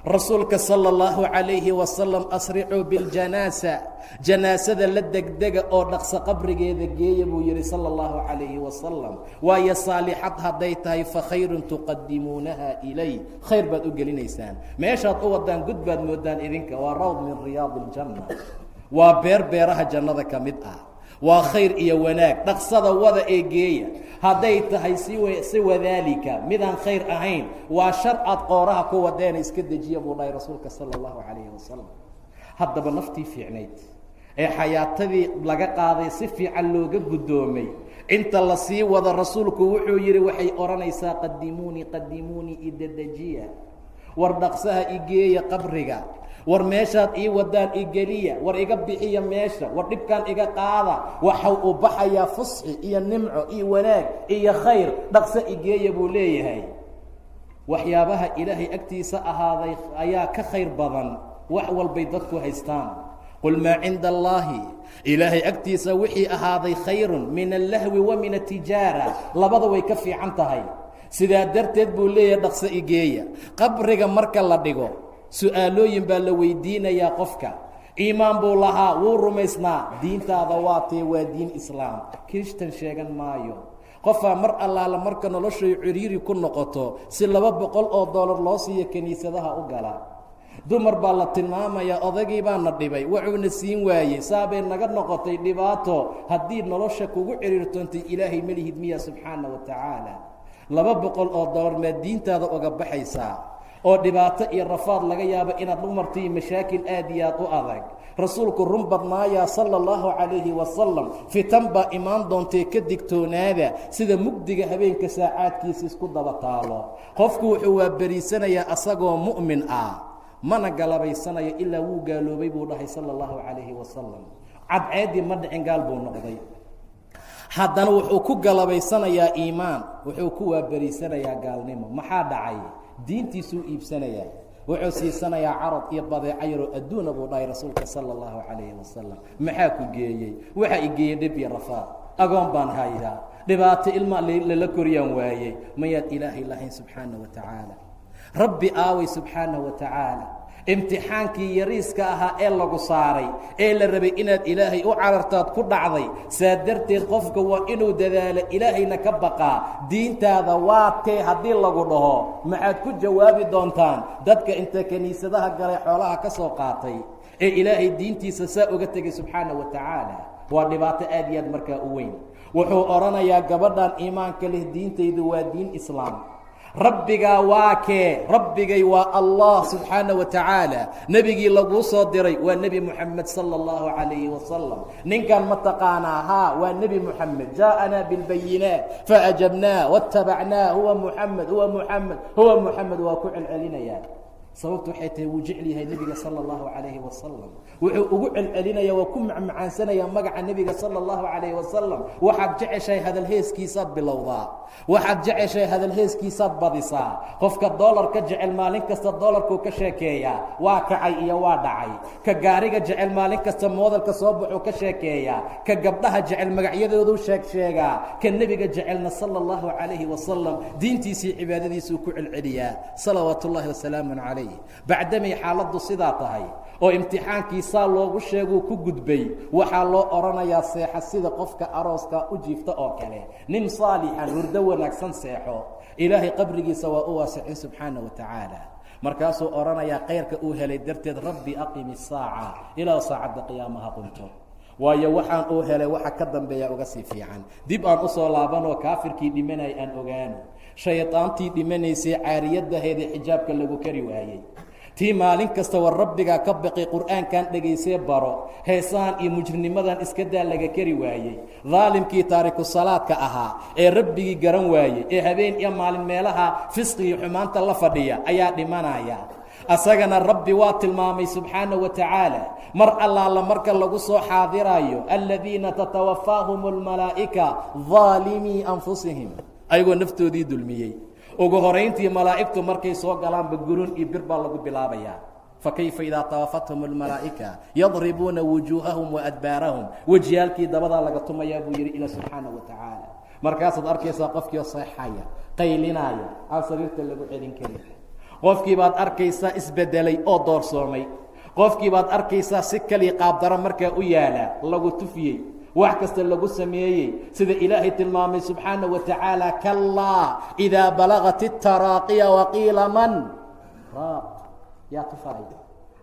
Speaker 1: rasuulka sala allahu calayhi wasalam asricuu biljanaasa. janaasada la degdega oo dhaqso qabrigeeda geeya buu yidhi sala allahu calayhi wasalam. waayo saalixad hadday tahay fa khayrun tuqadimuunaha ilay. khayr baad u gelinaysaan. meeshaad u wadaan gud baad moodaan idinka. waa rawd min riyaadi iljanna. waa beer beeraha jannada ka mid ah. waa khayr iyo wanaag, dhaqsada wada ee geeya. hadday tahay si wadaalika midaan khayr ahayn waa shar aad qooraha ku wadeena iska dejiya buu dhahay rasuulka sala allahu calayhi wasalam. haddaba naftii fiicnayd ee xayaatadii laga qaaday si fiican looga guddoomay, inta la sii wada rasuulku wuxuu yidhi waxay odhanaysaa qadimuunii qadimuunii idedejiya, war dhaqsaha igeeya qabriga, war meeshaad ii wadaan igeliya, war iga bixiya meesha, war dhibkaan iga qaada. waxau u baxayaa fusxi iyo nimco iyo wanaag iyo khayr, dhaqso igeeya buu leeyahay. waxyaabaha ilaahay agtiisa ahaaday ayaa ka khayr badan wax walbay dadku haystaan. qul maa cinda allaahi, ilaahay agtiisa wixii ahaaday khayrun min allahwi wa min atijaara, labada way ka fiican tahay. sidaa darteed buu leeyahay dhaqso igeeya. qabriga marka la dhigo su-aalooyin baa la weydiinayaa qofka. iimaan buu lahaa, wuu rumaysnaa, diintaada waa tee, waa diin islaam, kirishtan sheegan maayo. qofaa mar allaala marka noloshay ciriiri ku noqoto si $200 loo siiyo kiniisadaha u gala. dumar baa la tilmaamayaa odagii baana dhibay, wuxuuna siin waayey, saabay naga noqotay dhibaato. haddii nolosha kugu ciriirtoontay ilaahay malihid miya subxaana wa tacaala. $200 maad diintaada uga baxaysaa oo dhibaato iyo rafaad laga yaabo inaad u martay mashaakil aad iyo aad u adag. rasuulku run badnaayaa sala allahu calayhi wasalam, fitan baa imaan doontee ka digtoonaada, sida mugdiga habeenka saacaadkiisa isku daba taalo. qofku wuxuu waaberiisanayaa asagoo mu'min ah, mana galabaysanayo ilaa wuu gaaloobay buu dhahay sala allahu calayhi wasalam. cadceeddii ma dhicin, gaal buu noqday. haddana wuxuu ku galabaysanayaa iimaan, wuxuu ku waaberiisanayaa gaalnimo. maxaa dhacay? diintiisuu iibsanayaa, wuxuu siisanayaa carad iyo badeeco yaroo adduuna buu dhahay rasuulka sala allahu calayhi wasalam. maxaa ku geeyey? waxaa igeeyey dhib iyo rafaad, agoon baan hayaa, dhibaato ilma lala koriyaan waayey. mayaad ilaahay lahayn subxaana wa tacaala? rabbi aaway subxaana wa tacaala. imtixaankii yariiska ahaa ee lagu saaray ee la rabay inaad ilaahay u carartaad ku dhacday. saa darteed qofka waa inuu dadaalo, ilaahayna ka baqaa. diintaada waa tee haddii lagu dhaho maxaad ku jawaabi doontaan? dadka inta kiniisadaha galay xoolaha ka soo qaatay ee ilaahay diintiisa saa uga tegay subxaana wa tacaala, waa dhibaato aad iyo aad markaa u weyn. wuxuu odhanayaa gabadhan iimaanka leh, diintaydu waa diin islaam. rabbigaa waa kee? rabbigay waa allah subxaana wa tacaala. nebigii laguu soo diray waa nebi moxamed sala allahu calayhi wasalam. ninkan ma taqaanaa? haa, waa nebi moxamed. jaaءanaa bilbayinaat faajabnaa waاtabacnaa, huwa muxamed, huwa muxamed, huwa muxamed. waa ku celcelinayaa. sababtu waxay tahay wuu jecel yahay nebiga sala allahu calayhi wasalam. wuxuu ugu celcelinaya, waa ku macmacaansanaya magaca nebiga sala allahu calayhi wasalam. waxaad jeceshahay hadalheeskiisaad bilowdaa, waxaad jeceshahay hadalheeskiisaad badisaa. qofka doolarka jecel maalin kasta doolarkuu ka sheekeeyaa, waa kacay iyo waa dhacay. ka gaariga jecel maalin kasta moodalka soo baxuu ka sheekeeyaa. ka gabdhaha jecel magacyadooduu sheegaa. ka nebiga jecelna sala allahu calayhi wasalam diintiisii cibaadadiisuu ku celceliyaa salawaatu ullahi wasalaamu calayh. bacdamay xaaladdu sidaa tahay oo imtixaankiisaa loogu sheeguu ku gudbay, waxaa loo odhanayaa seexa sida qofka arooska u jiifta oo kale. nin saalixan hurdo wanaagsan seexo, ilaahay qabrigiisa waa u waasicin subxaana wa tacaala. markaasuu odhanayaa kayrka uu helay darteed, rabbi aqimi saaca, ilaa saacadda qiyaamaha qunto. waayo waxaan uu helay waxa ka dambeeya uga sii fiican. dib aan u soo laabanoo kaafirkii dhimanay aan ogaano, shaydaantii dhimanaysay caariyadaheeda xijaabka lagu kari waayey, tii maalin kasta war rabbigaa ka baqi, qur'aankan dhegaysee baro, heesaan iyo mujrinimadan iska daa laga kari waayey, daalimkii taariku salaadka ahaa ee rabbigii garan waayey, ee habeen iyo maalin meelaha fisqiga xumaanta la fadhiya ayaa dhimanaya. asagana rabbi waa tilmaamay subxaana wa tacaala, mar allaala marka lagu soo xaadiraayo, aladiina tatawaffaahum almalaa'ika daalimii anfusihim, ayagoo naftoodii dulmiyey. ugu horayntii malaa'igtu markay soo galaanba gurun iyo bir baa lagu bilaabayaa. fakayfa idaa tawafathum almalaa'ika yadribuuna wujuuhahum waadbaarahum, wejiyaalkii dabadaa laga tumayaa buu yidhi ila subxaana wa tacaala. markaasaad arkaysaa qofkii oo seexaya, qaylinaaya, aan sariirta lagu celin karin. qofkii baad arkaysaa isbedelay oo doorsoomay. qofkii baad arkaysaa si kaliya qaabdaro markaa u yaala, lagu tufiyey, wax kasta lagu sameeyey, sida ilaahay tilmaamay subxaana wa tacaala, kalaa idaa balagat اtaraaqiya waqiila man raaq. yaa tufaaya,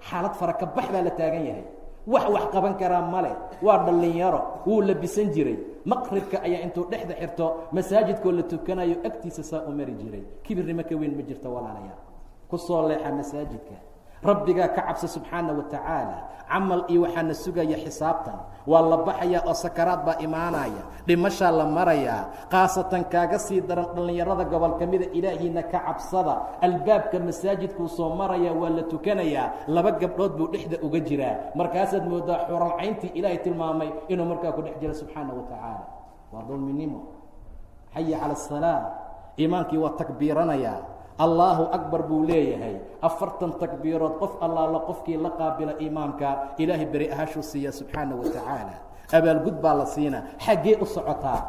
Speaker 1: xaalad fara ka bax baa la taagan yahay. wax qaban karaa male, waa dhalinyaro, wuu labisan jiray. maqribka ayaa intuu dhexda xirto masaajidkoo la tukanayo agtiisa saa u mari jiray. kibirnimo ka weyn ma jirto walaalayaal. ku soo leexa masaajidka, rabbigaa ka cabsa subxaana wa tacaala. camal iyo waxaana sugaya xisaabtan, waa la baxayaa oo sakaraad baa imaanaya, dhimashaa la marayaa. khaasatan kaaga sii daran dhallinyarada gobol ka mida, ilaahiina ka cabsada. albaabka masaajidkuu soo maraya, waa la tukanayaa, 2 gabdhood buu dhexda uga jiraa. markaasaad moodaa xuralcayntii ilaahay tilmaamay inuu markaa ku dhex jiro subxaana wa tacaala. waa dulminimo. xaya cala asalaa, iimaankii waa takbiiranayaa, allaahu akbar buu leeyahay. 40 takbiirood qof allaala qofkii la qaabila imaamka ilaahay beri ahaashuu siiya subxaana wa tacaala. abaalgud baa la siina. xaggee u socotaa?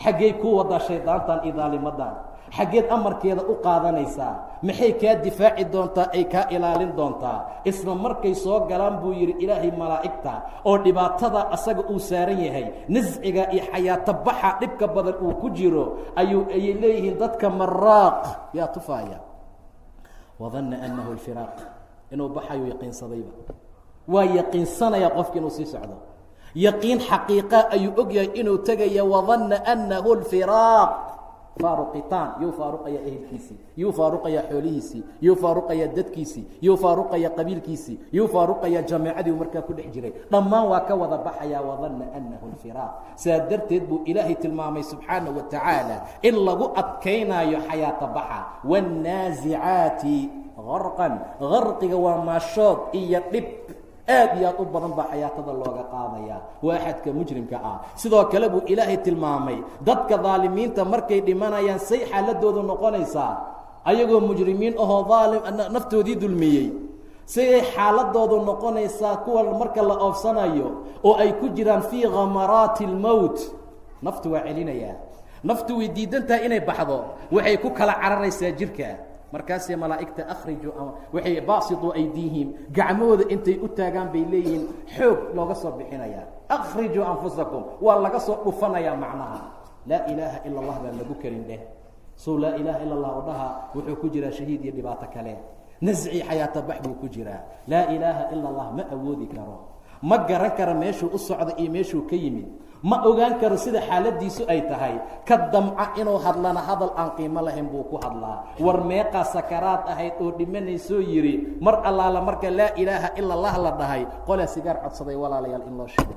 Speaker 1: xaggey kuu wadaa shaydaantan iyo daalimadan? xaggeed amarkeeda u qaadanaysaa? maxay kaa difaaci doontaa, ay kaa ilaalin doontaa? isla markay soo galaan buu yidhi ilaahay malaa'igta oo dhibaatada asaga uu saaran yahay, nasciga iyo xayaato baxa dhibka badan uu ku jiro, ayay leeyihiin dadka maraaq yaa tufaaya. wadanna annahu alfiraaq, inuu baxayu yaqiinsadayba. waa yaqiinsanaya qofki inuu sii socdo. yaqiin xaqiiqa ayuu og yahay inuu tegaya. wadanna annahu alfiraaq, faaruqitaan. yuu faaruqaya ehelkiisii, yuu faaruqaya xoolihiisii, yuu faaruqaya dadkiisii, yuu faaruqaya qabiilkiisii, yuu faaruqaya jameecadii uu markaa ku dhex jiray. dhammaan waa ka wada baxayaa. wadanna annahu alfiraaq. saa darteed buu ilaahay tilmaamay subxaana wa tacaala in lagu adkaynaayo xayaato baxa. waannaasicaati garqan, garqiga waa maashood iyo dhib aad iyo aad u badan baa xayaatada looga qaadaya. waa axadka mujrimka ah. sidoo kale buu ilaahay tilmaamay dadka daalimiinta markay dhimanayaan say xaaladoodu noqonaysaa, ayagoo mujrimiin ahoo daalim naftoodii dulmiyey, siday xaaladoodu noqonaysaa kuwa marka la oofsanayo oo ay ku jiraan fii khamaraati اlmowt. naftu waa celinayaa, naftu way diidantahay inay baxdo, waxay ku kala cararaysaa jirka. markaasee malaa'igta akhriju, waxay baasituu aydiihim, gacmahooda intay u taagaan bay leeyihiin xoog looga soo bixinayaa. akhrijuu anfusakum, waa laga soo dhufanayaa. macnaha laa ilaaha ila allah baan lagu karin dheh. sow laa ilaaha ila allah odhaha wuxuu ku jiraa shahiid iyo dhibaato kale. nasci xayaato bax buu ku jiraa. laa ilaaha ila allah ma awoodi karo, ma garan karo meeshuu u socdo iyo meeshuu ka yimid, ma ogaan karo sida xaaladiisu ay tahay. ka damca inuu hadlana hadal aan qiimo lahayn buu ku hadlaa. war meeqaa sakaraad ahayd oo dhimanaysoo yidhi mar allaala marka laa ilaaha ila allah la dhahay, qolaa sigaar codsaday walaalayaal in loo shigo.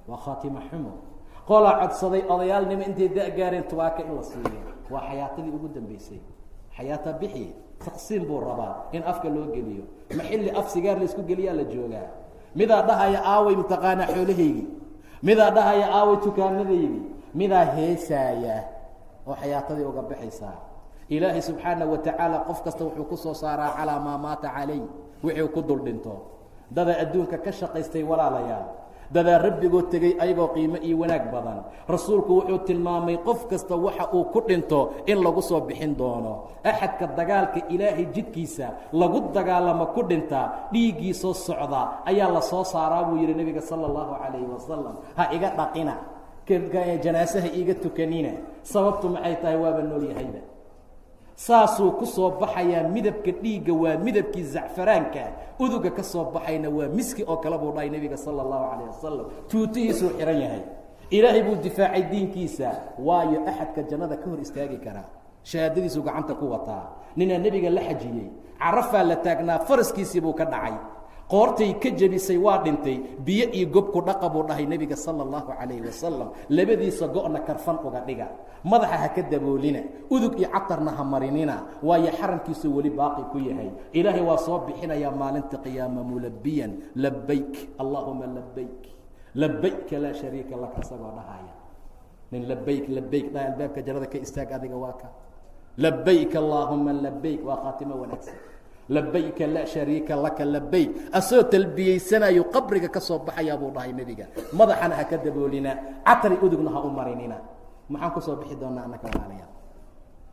Speaker 1: waa khaatima xumo. qolaa codsaday odayaalnimo intay da-gaareen tubaaka in la siiyo. waa xayaatadii ugu dambaysay. xayaata bixi taqsiim buu rabaa in afka loo geliyo. ma xilli af sigaar laysku geliyaa la joogaa? midaa dhahaya aaway mataqaanaa xoolahaygi, midaa dhahaya aaway tukaanadaydi, midaa heesaaya oo xayaatadii uga baxaysaa. ilaahay subxaana wa tacaala qof kasta wuxuu ku soo saaraa calaa maa maata calay, wixii ku dul dhinto. dadaa adduunka ka shaqaystay walaalayaal, dadaa rabbigoo tegey ayagoo qiimo iyo wanaag badan. rasuulku wuxuu tilmaamay qof kasta waxa uu ku dhinto in lagu soo bixin doono. axadka dagaalka ilaahay jidkiisa lagu dagaalamo ku dhinta, dhiiggiisoo socda ayaa la soo saaraa buu yidhi nebiga sala allahu calayhi wasalam. ha iga dhaqina, janaasaha iiga tukanina. sababtu maxay tahay? waaba nool yahayba. saasuu ku soo baxayaa. midabka dhiigga waa midabkii zacfaraanka, uduga ka soo baxayna waa miski oo kale buu dhahay nebiga sala allahu calayh wasalam. tuutihiisuu xihan yahay. ilaahay buu difaacay diinkiisa. waayo axadka jannada ka hor istaagi karaa, shahaadadiisuu gacanta ku wataa. ninaa nebiga la xajiyey, carafaa la taagnaa, faraskiisii buu ka dhacay, qoortay ka jebisay, waa dhintay. biyo iyo gobku dhaqa buu dhahay nebiga sala allahu calayhi wasalam. labadiisa go-na karfan uga dhiga, madaxa ha ka daboolina, udug iyo catarna ha marinina, waayo xaramkiisu weli baaqi ku yahay. ilaahay waa soo bixinayaa maalinta qiyaama mulabiyan labayk allahuma labayk, labayka laa shariika laka, isagoo dhahaya. nin labayk labayk dha albaabka jannada ka istaag, adiga waa ka labayk allahuma labayk. waa khaatimo wanaagsan. labayka laa shariika laka labayk, asoo talbiyeysanayo qabriga ka soo baxayaa buu dhahay nebiga. madaxana ha ka daboolina, catari udugna ha u marinina. maxaan ku soo bixi doonaa annaka walaalayaal?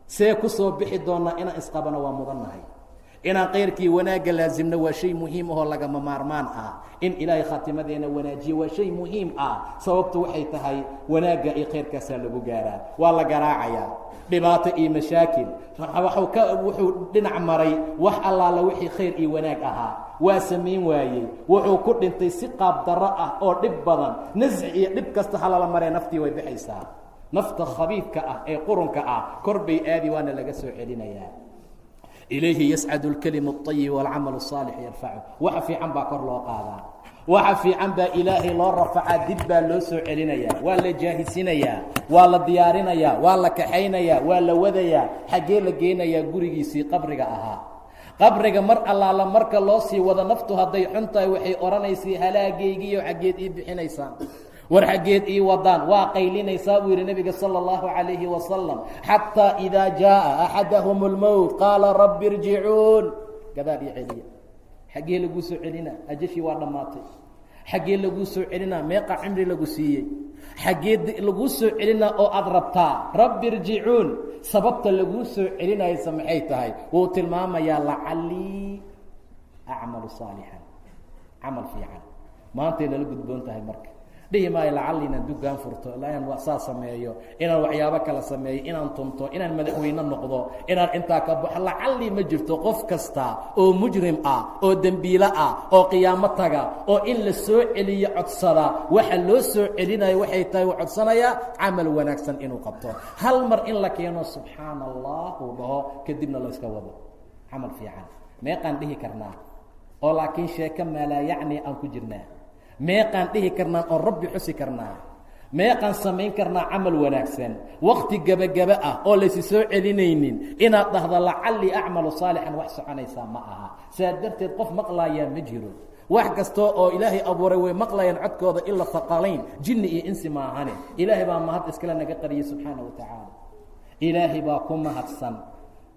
Speaker 1: see ku soo bixi doonaa? inaan isqabano waa mudannahay, inaan khayrkii wanaagga laasimno waa shay muhiim ahoo lagama maarmaan ah. in ilaahay khaatimadeena wanaajiyo waa shay muhiim ah. sababtu waxay tahay wanaagga iyo khayrkaasaa lagu gaaraa. waa la garaacayaa dhibaato iyo mashaakil, wuxuu dhinac maray wax allaala wixii khayr iyo wanaag ahaa waa samayn waayey. wuxuu ku dhintay si qaab darro ah oo dhib badan. nasci iyo dhib kasta halala maree naftii way bixaysaa. nafta khabiidka ah ee qurunka ah kor bay aadi waana laga soo celinayaa. ilayhi yascadu اlkalimu الطayib wاlcamalu الصaalix yarfacu. waxa fiican baa kor loo qaadaa, waxa fiican baa ilaahay loo rafacaa, dib baa loo soo celinayaa, waa la jaahisinayaa, waa la diyaarinayaa, waa la kaxaynayaa, waa la wadayaa. xaggee la geynayaa? gurigiisii qabriga ahaa. qabriga mar allaala marka loo sii wado naftu hadday xun tahay waxay odhanaysay halaagaygiiyo xaggeed ii bixinaysaan, war xaggeed ii wadaan. waa qaylinaysaa buu yidhi nebiga salى اllahu عalayhi wasalam, xataa idaa jaaءa axadahum اlmowt qaala rabbi irjicuun. gadaal iyo celiya. xaggee laguu soo celinaa? ajashii waa dhammaatay. xaggee laguu soo celinaa? meeqa cimri lagu siiyey? xaggee laguu soo celinaa oo aada rabtaa? rabbi irjicuun. sababta laguu soo celinaysa maxay tahay? wuu tilmaamayaa lacalii acmalu saalixan, camal fiican. maantay nala gudboon tahay marka. dhihi maayo lacalli inaan dugaan furto, inaan saa sameeyo, inaan waxyaabo kala sameeyo, inaan tunto, inaan madaxweyne noqdo, inaan intaa ka baxo. lacalli ma jirto. qof kasta oo mujrim ah oo dembiile ah oo qiyaamo taga oo in la soo celiyo codsada, waxa loo soo celinayo waxay tahay uu codsanayaa camal wanaagsan inuu qabto. hal mar in la keeno subxaana allah uu dhaho, kadibna la iska wado camal fiican. meeqaan dhihi karnaa oo laakiin sheeko maalaa yacni aan ku jirnaa? meeqaan dhihi karnaa oon rabbi xusi karnaa? meeqaan samayn karnaa camal wanaagsan wakti gebagaba ah oo laysi soo celinaynin inaad dhahdo lacalli acmalu saalixan? wax soconaysaa ma aha. saa darteed qof maqlaayaa ma jiro. wax kastoo oo ilaahay abuuray way maqlayaan codkooda ila haqalayn, jinni iyo insi maahane. ilaahay baa mahad iskale naga qariyey subxaana wa tacaala. ilaahay baa ku mahadsan.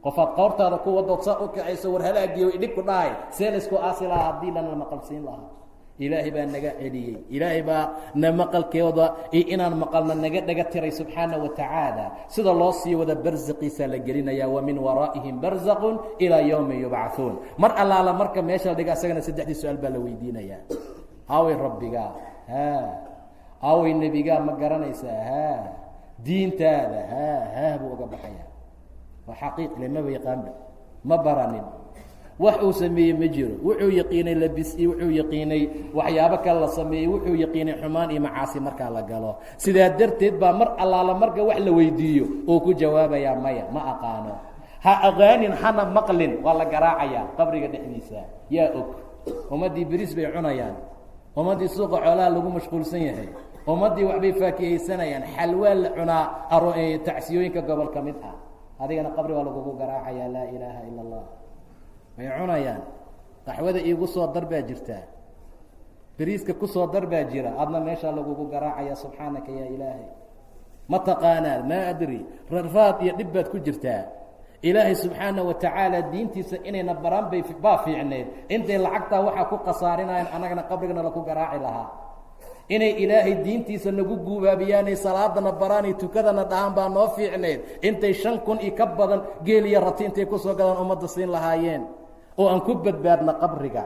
Speaker 1: qofaad qoortaada ku wadood saa u kacayso, war halaagiyo idhib ku dhahay, see laysku aasi lahaa haddii lana maqalsiin lahaa. ilaahay baa naga celiyey. ilaahay baa na maqalkeeda iyo inaan maqalna naga dhaga tiray subxaana wa tacaala. sida loo sii wada barsaqiisaa la gelinayaa. wa min waraa'ihim barzaqun ilaa yowmi yubcahuun. mar allaala marka meesha la dhiga asagana saddexdii su-aal baa la weydiinayaa. aaway rabbigaa? aaway nebigaa? ma garanaysaa? diintaada? buu uga baxaya. waa xaqiiqle maba yaqaanba, ma baranin. wax uu sameeyey ma jiro. wuxuu yaqiinay labis iyo wuxuu yaqiinay waxyaabo kale la sameeyey, wuxuu yaqiinay xumaan iyo macaasi markaa la galo. sidaa darteed baa mar allaala marka wax la weydiiyo uu ku jawaabayaa maya, ma aqaano. ha aqaanin, hana maqlin. waa la garaacayaa qabriga dhexdiisa. yaa og. ummaddii beriis bay cunayaan, ummaddii suuqa xoolaha lagu mashquulsan yahay, ummaddii waxbay faakihaysanayaan, xalwaa la cunaa tacsiyooyinka gobol ka mid ah. adigana qabri waa lagugu garaacayaa. laa ilaaha ila allah. way cunayaan. qaxwada iigu soo dar baa jirtaa, beriiska ku soo dar baa jira, adna meeshaa lagugu garaacaya. subxaanaka yaa ilaahay. ma taqaanaa? maa adri. rarfaad iyo dhib baad ku jirtaa. ilaahay subxaana wa tacaala diintiisa inayna baraan baa fiicneed. intay lacagtaa waxaa ku khasaarinayaan annagana qabrigana laku garaaci lahaa. inay ilaahay diintiisa nagu guubaabiyaanay salaadana baraanay tukadana dhahaan baa noo fiicneed. intay 5 kun iyo ka badan geel iyo rati intay kusoo gadaan ummadda siin lahaayeen, oo aan ku badbaadna qabriga,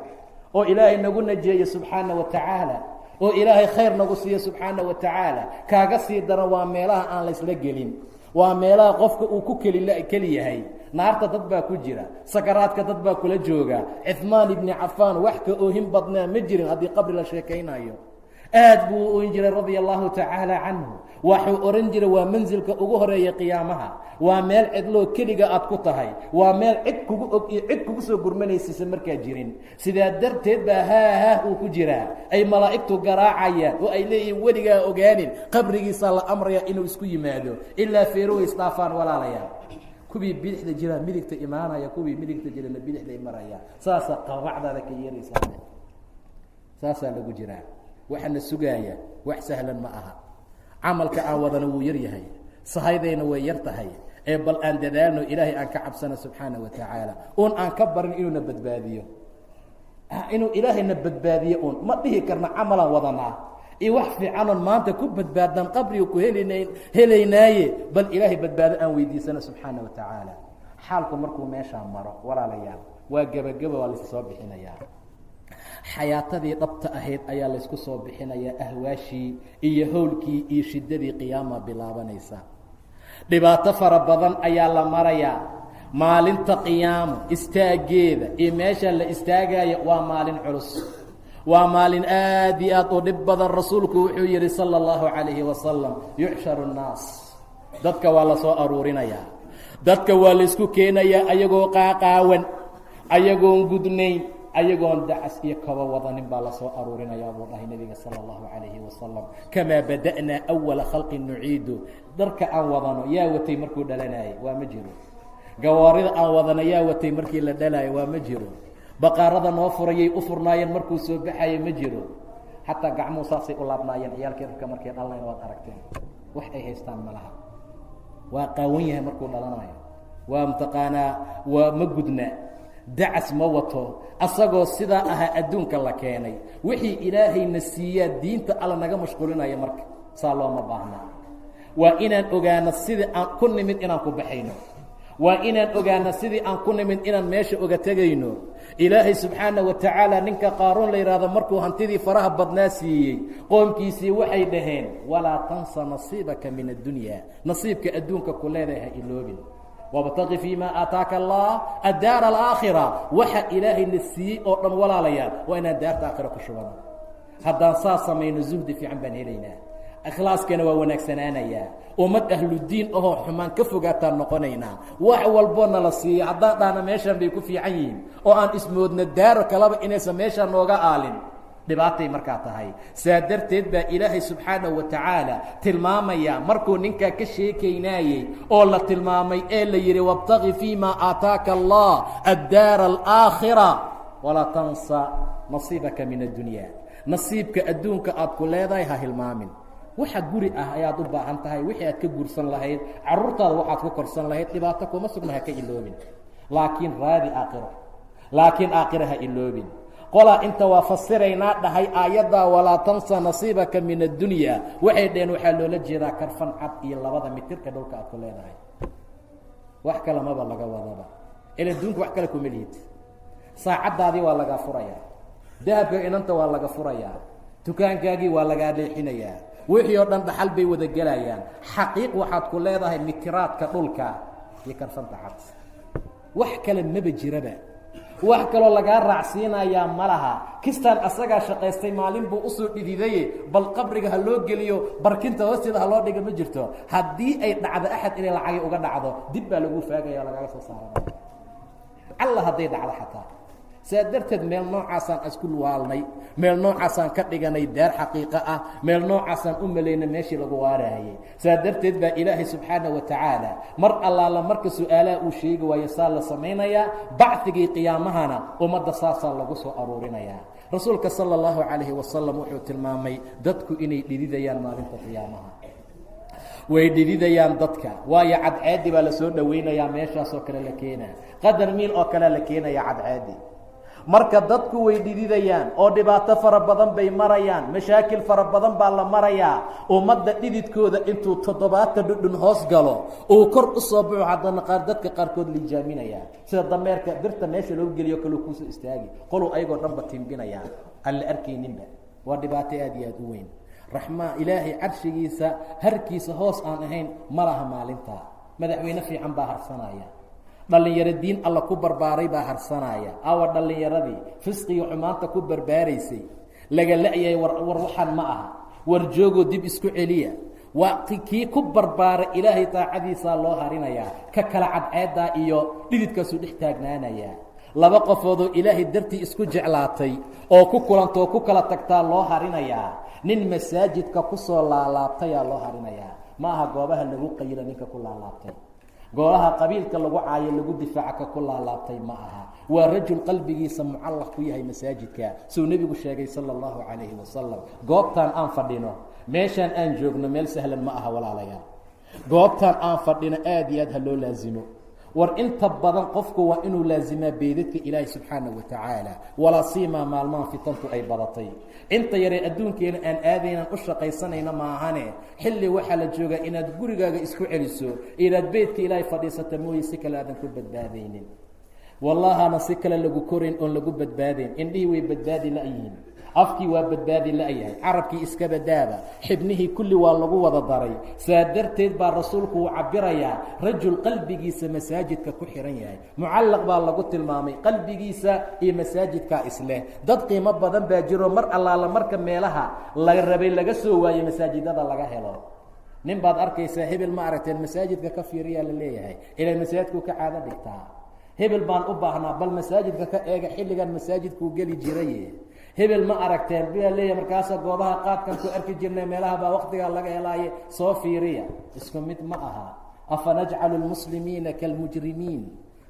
Speaker 1: oo ilaahay nagu najeeye subxaana wa tacaala, oo ilaahay khayr nagu siiye subxaana wa tacaala. kaaga sii daran waa meelaha aan laysla gelin. waa meelaha qofka uu ku keli yahay. naarta dad baa ku jira, sakaraadka dad baa kula jooga. cuثmaan ibni cafaan wax ka oohin badnaa ma jirin haddii qabri la sheekaynayo. aad buu u ohan jiray radia allahu tacaala canhu. waxuu ohan jiray waa mansilka ugu horeeya qiyaamaha. waa meel cidloo keliga aad ku tahay. waa meel cid kugu og iyo cid kugu soo gurmanaysiisa markaa jirin. sidaa darteed baa haah uu ku jiraa. ay malaa'igtu garaacayaan oo ay leeyihiin weligaa ogaanin. qabrigiisaa la amrayaa inuu isku yimaado ilaa feero way isdhaafaan walaalayaal. kuwii bidixda jira midigta imaanaya, kuwii midigta jirana bidixday maraya. saasaa qabacdaada ka yeeraysaa. saasaa lagu jiraa. waxaana sugaaya wax sahlan ma aha. camalka aan wadana wuu yar yahay, sahaydayna way yar tahay. ee bal aan dadaalno, ilaahay aan ka cabsano subxaana wa tacaala. un aan ka barin inuuna badbaadiyo, inuu ilaahayna badbaadiyo. un ma dhihi karna camalaan wadanaa iyo wax fiicanoon maanta ku badbaadaan qabriga ku helaynaaye, bal ilaahay badbaado aan weydiisano subxaana wa tacaala. xaalku markuu meeshaa maro walaalayaal, waa gebageba waa laisku soo bixinayaa xayaatadii dhabta ahayd ayaa laysku soo bixinayaa ahwaashii iyo howlkii iyo shiddadii qiyaama bilaabanaysa dhibaato fara badan ayaa la marayaa maalinta qiyaamo istaaggeeda iyo meesha la istaagaayo waa maalin culus waa maalin aad iyo aad u dhib badan rasuulku wuxuu yidhi sala allahu calayhi wasalam yuxsharu nnaas dadka waa la soo aruurinayaa dadka waa laysku keenayaa ayagoo qaaqaawan ayagoon gudnayn ayagoon dacas iyo kaba wadanin baa lasoo aruurinayaa buu dhahay nebiga sala allahu calayhi wasalam kamaa bada'naa awala khalqin nuciidu dharka aan wadano yaa watay markuu dhalanayay waa ma jiro gawaarida aan wadano yaa watay markii la dhalayo waa ma jiro baqaarada noo furayay u furnaayeen markuu soo baxayo ma jiro xataa gacmuhu saasay u laabnaayeen ciyaalkii dharka markay dhalanayn waad aragteen wax ay haystaan ma laha waa qaawan yahay markuu dhalanayo waa mataqaanaa waa ma gudna dacas ma wato asagoo sidaa ahaa adduunka la keenay wixii ilaahayna siiyaa diinta alla naga mashquulinaya marka saa looma baahna waa inaan ogaano sidii aan ku nimid inaan ku baxayno waa inaan ogaano sidii aan ku nimid inaan meesha oga tegayno ilaahay subxaanaه wa tacaala ninka qaaruun la yidhaahdo markuu hantidii faraha badnaa siiyey qoomkiisii waxay dhaheen walaa tansa nasiibaka min addunya nasiibka adduunka ku leedahay ha iloobin wabtaqi fii ma aataaka allah addaara alaakhira waxa ilaahayna siiyey oo dhan walaalayaal waa inaan daarta aakhira ku shubano haddaan saa samayno zuhdi fiican baan helaynaa ikhlaaskana waa wanaagsanaanayaa ummad ahludiin ahoo xumaan ka fogaataan noqonaynaa wax walboo nala siiya haddaan dhahna meeshaan bay ku fiican yihiin oo aan ismoodna daaro kalaba inaysan meeshaan nooga aalin dhibaatay markaa tahay saa darteed baa ilaahay subxaanahu wa tacaala tilmaamaya markuu ninkaa ka sheekaynaayey oo la tilmaamay ee la yidhi wabtaqi fii ma aataaka allah addaara alaakhira walaa tansa nasiibaka min addunya nasiibka adduunka aad ku leedahay ha hilmaamin waxa guri ah ayaad u baahan tahay wixii aad ka guursan lahayd carruurtaada waxaad ku korsan lahayd dhibaato kuma sugna ha ka iloobin laakiin raadi aakhiro laakiin aakhiro ha iloobin qolaa inta waa fasiraynaa dhahay aayaddaa walaa tansa nasiibaka min addunya waxay dhaheen waxaa loola jeedaa karfan cad iyo labada mitirka dhulka aad ku leedahay wax kale maba laga wadaba ila adduunka wax kale kuma lihid saacaddaadii waa lagaa furayaa dahabka inanta waa laga furayaa dukaankaagii waa lagaa leexinayaa wixii oo dhan dhaxal bay wada gelayaan xaqiiq waxaad ku leedahay mitiraadka dhulka iyo karfanta cad wax kale maba jiraba wax kaloo lagaa raacsiinayaa ma laha kistaan asagaa shaqaystay maalin buu usoo dhididaye bal qabriga ha loo geliyo barkinta hoosteeda ha loo dhiga ma jirto haddii ay dhacdo axad inay lacagi uga dhacdo dib baa lagu faagaya o lagaaga soo saaranaya alla hadday dhacdo xataa saa darteed meel noocaasaan isku waalnay meel noocaasaan ka dhiganay daar xaqiiqo ah meel noocaasaan u malaynay meeshii lagu waaraayey saa darteed baa ilaahay subxaanaه wa tacaala mar allaala marka su-aalaha uu sheegi waayo saa la samaynayaa bacdigii qiyaamahana ummadda saasaa lagu soo aruurinayaa rasuulka salى اllahu calayhi wasalam wuxuu tilmaamay dadku inay dhididayaan maalinta qiyaamaha way dhididayaan dadka waayo cadceedi baa lasoo dhowaynayaa meeshaasoo kale la keenaa qadar miil oo kale la keenaya cadceedi marka dadku way dhididayaan oo dhibaato fara badan bay marayaan mashaakil fara badan baa la marayaa ummadda dhididkooda intuu 70 dhudhun hoos galo uu kor u soo baxo haddana dadka qaarkood liijaaminayaa sida dameerka birta meesha loo geliyo kaloo kuusoo istaagi qoluu ayagoo dhanba timbinayaa aan la arkayninba waa dhibaato aad iyo aad u weyn raxmaa ilaahay carshigiisa harkiisa hoos aan ahayn ma laha maalintaa madaxweyne fiican baa harsanaya dhalinyaro diin alla ku barbaaray baa harsanaya awa dhalinyaradii fisqiga xumaanta ku barbaaraysay laga la-yahay war waxaan ma aha war joogoo dib isku celiya waa kii ku barbaara ilaahay daacadiisaa loo harinayaa ka kala cadceeddaa iyo dhididkaasuu dhex taagnaanayaa laba qofoodoo ilaahay dartii isku jeclaatay oo ku kulantoo ku kala tagtaa loo harinayaa nin masaajidka ku soo laalaabtayaa loo harinayaa ma aha goobaha lagu qayilo ninka ku laalaabtay goobaha qabiilka lagu caayo lagu difaaca ka ku laalaabtay ma aha waa rajul qalbigiisa mucallaq ku yahay masaajidka suu nebigu sheegay sala allahu calayhi wasalam goobtaan aan fadhino meeshaan aan joogno meel sahlan ma aha walaalayaal goobtaan aan fadhino aad iyo aad ha loo laasimo war inta badan qofku waa inuu laasimaa beedadka ilaahay subxaanaه wa tacaala walaa siimaa maalmahan fitantu ay badatay inta yaree adduunkeena aan aadaynan u shaqaysanayna maahane xilli waxaa la joogaa inaad gurigaaga isku celiso inaad beydka ilaahay fadhiisata mooye si kale aadan ku badbaadaynin wallahana si kale lagu korayn oon lagu badbaadayn. indhihii way badbaadi la-yihiin, afkii waa badbaadi la-yahay, carabkii iska badaaba, xibnihii kulli waa lagu wada daray. saa darteed baa rasuulku uu cabirayaa rajul qalbigiisa masaajidka ku xihan yahay. mucallaq baa lagu tilmaamay qalbigiisa iyo masaajidkaa isleh. dad qiimo badan baa jiro mar allaala marka meelaha la rabay laga soo waayo masaajidada laga helo. nin baad arkaysaa hebel ma aragteen masaajidka ka fiiriyaa la leeyahay, ilaa masaajidku ka caado dhigtaa. hebel baan u baahnaa, bal masaajidka ka eega xilligan masaajidkuu geli jiray. hebel ma aragteen baa leeyahay, markaasa goobaha qaadkan ku arki jirnay, meelaha baa waktigaa laga helaaye soo fiiriya. isku mid ma aha. afanajcalu lmuslimiina kalmujrimiin